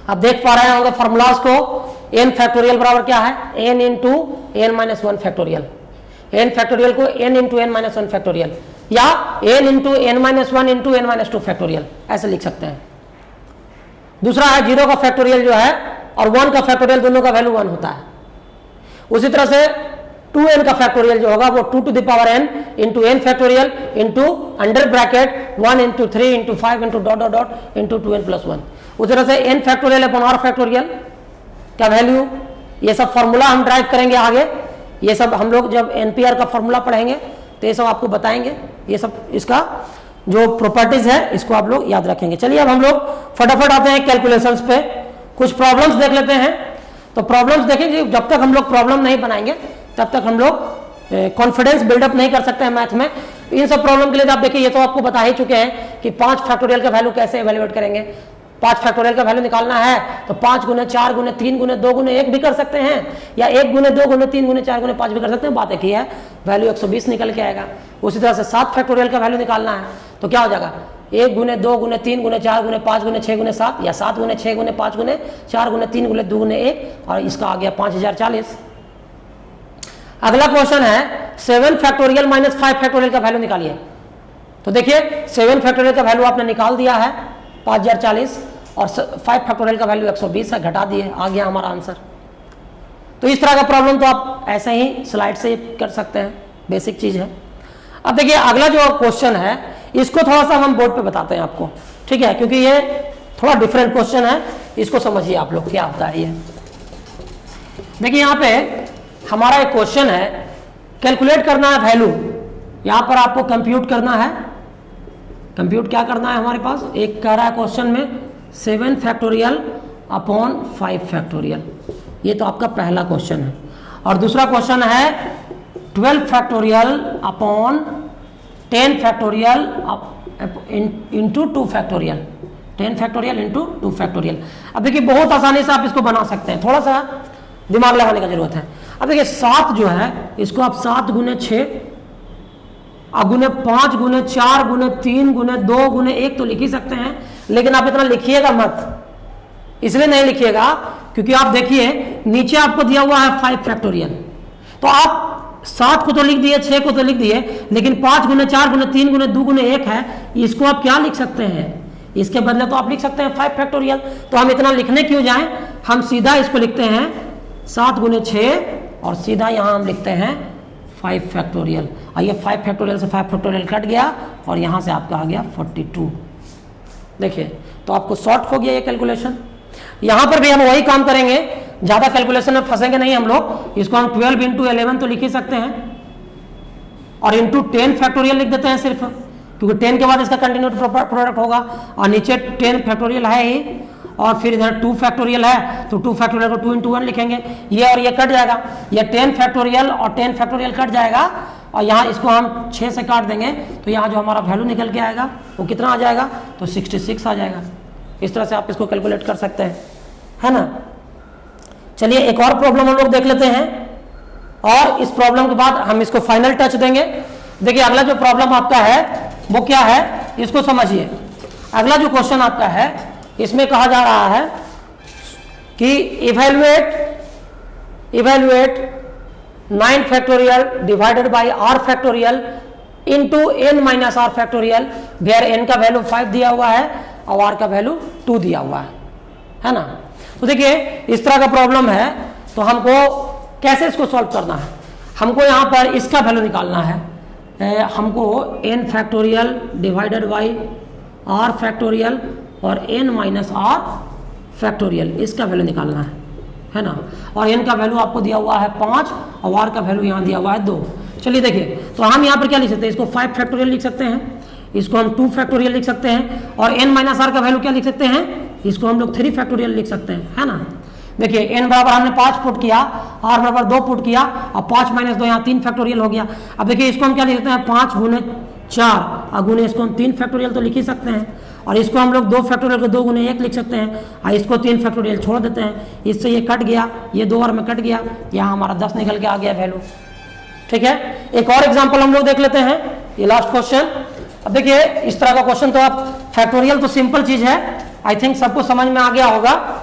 आप देख पा रहे होंगे फॉर्मूलाज को, n फैक्टोरियल बराबर क्या है, n into n-1 factorial, n factorial को n इंटू n-1 फैक्टोरियल या n into n-1 into n-2 factorial ऐसे लिख सकते हैं। दूसरा है 0 का फैक्टोरियल जो है और 1 का फैक्टोरियल, दोनों का वैल्यू 1 होता है। उसी तरह से 2n का फैक्टोरियल जो होगा वो 2 to the power n into n factorial into under bracket 1 into 3 into 5 into dot dot dot into 2n plus 1। उसी तरह से n factorial upon r factorial का वैल्यू, ये सब फॉर्मूला हम ड्राइव करेंगे आगे, ये सब हम लोग जब NPR का फॉर्मूला पढ़ेंगे तो ये सब आपको बताएंगे, ये सब इसका जो प्रॉपर्टीज है इसको आप लोग याद रखेंगे। चलिए अब हम लोग फटाफट आते हैं कैलकुलेशंस पे, कुछ प्रॉब्लम्स देख लेते हैं। तो प्रॉब्लम्स देखेंगे, जब तक हम लोग प्रॉब्लम नहीं बनाएंगे तब तक हम लोग कॉन्फिडेंस बिल्डअप नहीं कर सकते हैं मैथ में। इन सब प्रॉब्लम के लिए आप देखिए, ये तो आपको बता ही चुके हैं कि 5 फैक्टोरियल का वैल्यू कैसे एवेल्युएट करेंगे। 5 फैक्टोरियल का वैल्यू निकालना है तो 5 गुने 4 गुने 3 गुने 2 गुने 1 भी कर सकते हैं, या 1 गुने 2 गुने 3 गुने 4 गुने 5 भी कर सकते हैं। बात एक ही है, वैल्यू 120 निकल के आएगा। उसी तरह से 7 फैक्टोरियल का वैल्यू निकालना है तो क्या हो जाएगा, 1 गुने 2 गुने 3 गुने 4 गुने 5 गुने 6 गुने 7, या 7 गुने 6 गुने 5 गुने 4 गुने 3 गुने 2 गुने 1, और इसका आ गया 5040। अगला क्वेश्चन है 7 फैक्टोरियल माइनस 5 फैक्टोरियल का वैल्यू निकालिए। तो देखिए 7 फैक्टोरियल का वैल्यू आपने निकाल दिया है 5040 और 5 फैक्टोरियल का वैल्यू 120 है, घटा दिए, आ गया हमारा आंसर। तो इस तरह का प्रॉब्लम तो आप ऐसे ही स्लाइड से कर सकते हैं, बेसिक चीज है। अब देखिए अगला जो क्वेश्चन है इसको थोड़ा सा हम बोर्ड पे बताते हैं आपको, ठीक है, क्योंकि ये थोड़ा डिफरेंट क्वेश्चन है, इसको समझिए आप लोग क्या होता है ये। देखिए यहाँ पे हमारा एक क्वेश्चन है, कैलकुलेट करना है वैल्यू, यहाँ पर आपको कंप्यूट करना है। कंप्यूट क्या करना है हमारे पास, एक कह रहा है क्वेश्चन में 7 फैक्टोरियल अपॉन 5 फैक्टोरियल, ये तो आपका पहला क्वेश्चन है। और दूसरा क्वेश्चन है 12 factorial upon 10 factorial into 2 factorial, 10 factorial into 2 factorial. अब देखिए बहुत आसानी से आप इसको बना सकते हैं, थोड़ा सा दिमाग लगाने का जरूरत है। अब देखिए 7 जो है इसको आप 7 गुने 6 गुने 5 गुने 4 गुने 3 गुने 2 गुने 1 तो लिख ही सकते हैं, लेकिन आप इतना लिखिएगा मत। इसलिए नहीं लिखिएगा क्योंकि आप देखिए नीचे आपको दिया हुआ है 5 फैक्टोरियल, तो आप 7 को तो लिख दिए, 6 को तो लिख दिए, लेकिन 5 गुने 4 गुने 3 गुने 2 गुने 1 है, इसको आप क्या लिख सकते हैं, इसके बदले तो आप लिख सकते हैं 5 फैक्टोरियल। तो हम इतना लिखने क्यों जाएं, हम सीधा इसको लिखते हैं 7 गुने 6 और सीधा यहाँ हम लिखते हैं 5 फैक्टोरियल। और ये 5 फैक्टोरियल से 5 फैक्टोरियल कट गया और यहाँ से आपका आ गया 42। देखिए तो आपको शॉर्ट हो गया ये कैलकुलेशन। यहाँ पर भी हम वही काम करेंगे, ज़्यादा कैलकुलेशन में फंसेंगे नहीं हम लोग। इसको हम 12 इंटू 11 तो लिख ही सकते हैं और इंटू 10 फैक्टोरियल लिख देते हैं सिर्फ, क्योंकि 10 के बाद इसका कंटिन्यूड प्रोडक्ट होगा और नीचे 10 फैक्टोरियल है ही, और फिर इधर 2 फैक्टोरियल है तो 2 फैक्टोरियल को 2 इंटू 1 लिखेंगे, ये और ये कट जाएगा, ये 10 फैक्टोरियल और 10 फैक्टोरियल कट जाएगा और यहाँ इसको हम 6 से काट देंगे तो यहाँ जो हमारा वैल्यू निकल के आएगा वो कितना आ जाएगा, तो 66 आ जाएगा। इस तरह से आप इसको कैलकुलेट कर सकते हैं, है ना। चलिए एक और प्रॉब्लम हम लोग देख लेते हैं और इस प्रॉब्लम के बाद हम इसको फाइनल टच देंगे। देखिए अगला जो प्रॉब्लम आपका है वो क्या है, इसको समझिए। अगला जो क्वेश्चन आपका है इसमें कहा जा रहा है कि evaluate 9 factorial divided by r factorial into n minus r factorial, where n का वैल्यू 5 दिया हुआ है और r का वैल्यू 2 दिया हुआ है ना। तो देखिए इस तरह का प्रॉब्लम है, तो हमको कैसे इसको सॉल्व करना है, हमको यहाँ पर इसका वैल्यू निकालना है। हमको n factorial divided by r factorial और n माइनस r फैक्टोरियल, इसका वैल्यू निकालना है ना। और n का वैल्यू आपको दिया हुआ है 5 और r का वैल्यू यहाँ दिया हुआ है 2। चलिए देखिए, तो हम यहाँ पर क्या लिख सकते हैं, इसको 5 फैक्टोरियल लिख सकते हैं, इसको हम 2 फैक्टोरियल लिख सकते हैं, और n माइनस r का वैल्यू क्या लिख सकते हैं, इसको हम लोग 3 फैक्टोरियल लिख सकते हैं, है ना। देखिए n बराबर हमने 5 पुट किया, r बराबर 2 पुट किया, और 5 माइनस 2 यहाँ 3 फैक्टोरियल हो गया। अब देखिए इसको हम क्या लिख सकते हैं, 5 गुने 4 और गुने इसको हम 3 फैक्टोरियल तो लिख ही सकते हैं, और इसको हम लोग 2 फैक्टोरियल को 2 गुने 1 लिख सकते हैं, और इसको 3 फैक्टोरियल छोड़ देते हैं, इससे ये कट गया, ये 2 और में कट गया, यहाँ हमारा 10 निकल के आ गया वैल्यू। ठीक है, एक और एग्जाम्पल हम लोग देख लेते हैं, ये लास्ट क्वेश्चन। अब देखिए इस तरह का क्वेश्चन, तो आप फैक्टोरियल तो सिंपल चीज है, आई थिंक सबको समझ में आ गया होगा।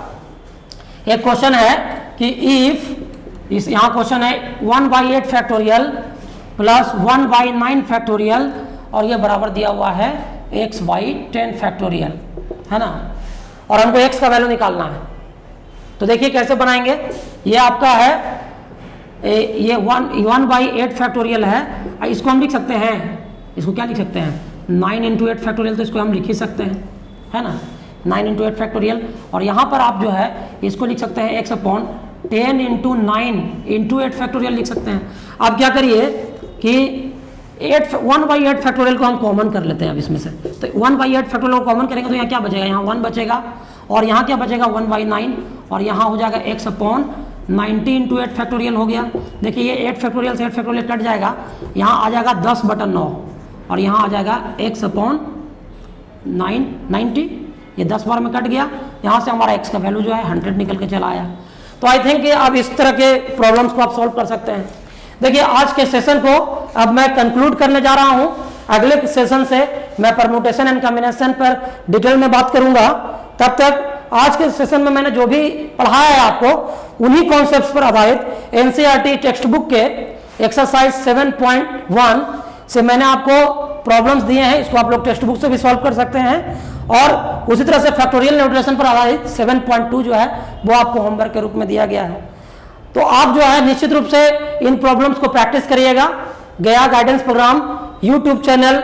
एक क्वेश्चन है कि इफ इस यहाँ क्वेश्चन है 1/8 फैक्टोरियल प्लस 1/9 फैक्टोरियल, और ये बराबर दिया हुआ है x/10 फैक्टोरियल, है ना, और हमको x का वैल्यू निकालना है। तो देखिए कैसे बनाएंगे, ये आपका है ये 1/8 फैक्टोरियल है, इसको हम लिख सकते हैं, इसको क्या लिख सकते हैं, 9 × 8 फैक्टोरियल, तो इसको हम लिख ही सकते हैं, है ना, 9 × 8 फैक्टोरियल। और यहाँ पर आप जो है इसको लिख सकते हैं x/10 × 9 × 8 फैक्टोरियल लिख सकते हैं। आप क्या करिए कि 1/8 फैक्टोरियल को हम कॉमन कर लेते हैं अब इसमें से, तो 1/8 फैक्टोरियल को कॉमन करेंगे तो यहाँ क्या बचेगा, यहाँ 1 बचेगा, और यहाँ क्या बचेगा 1/9, और यहाँ हो जाएगा x/90 × 8 फैक्टोरियल हो गया। देखिए ये 8 फैक्टोरियल से 8 फैक्टोरियल कट जाएगा, यहाँ आ जाएगा 10/9, और यहाँ आ जाएगा x/90, ये 10 बार में कट गया, यहाँ से हमारा x का वैल्यू जो है 100 निकल के चला आया। तो आई थिंक अब इस तरह के प्रॉब्लम्स को आप सॉल्व कर सकते हैं। देखिए आज के सेशन को अब मैं कंक्लूड करने जा रहा हूँ, अगले सेशन से मैं परम्यूटेशन एंड कॉम्बिनेशन पर डिटेल में बात करूंगा। तब तक आज के सेशन में मैंने जो भी पढ़ाया है आपको उन्हीं कॉन्सेप्ट्स पर आधारित एनसीईआरटी टेक्स्ट बुक के एक्सरसाइज 7.1 से मैंने आपको प्रॉब्लम्स दिए हैं, इसको आप लोग टेक्स्ट बुक से भी सॉल्व कर सकते हैं। और उसी तरह से फैक्टोरियल न्यूट्रेशन पर आधारित 7.2 जो है वो आपको होमवर्क के रूप में दिया गया है। तो आप जो है निश्चित रूप से इन प्रॉब्लम्स को प्रैक्टिस करिएगा। गया गाइडेंस प्रोग्राम यूट्यूब चैनल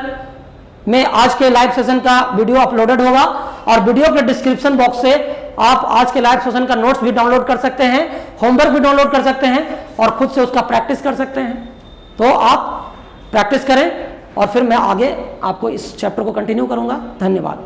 में आज के लाइव सेशन का वीडियो अपलोडेड होगा, और वीडियो के डिस्क्रिप्शन बॉक्स से आप आज के लाइव सेशन का नोट्स भी डाउनलोड कर सकते हैं, होमवर्क भी डाउनलोड कर सकते हैं, और खुद से उसका प्रैक्टिस कर सकते हैं। तो आप प्रैक्टिस करें, और फिर मैं आगे आपको इस चैप्टर को कंटिन्यू करूंगा। धन्यवाद।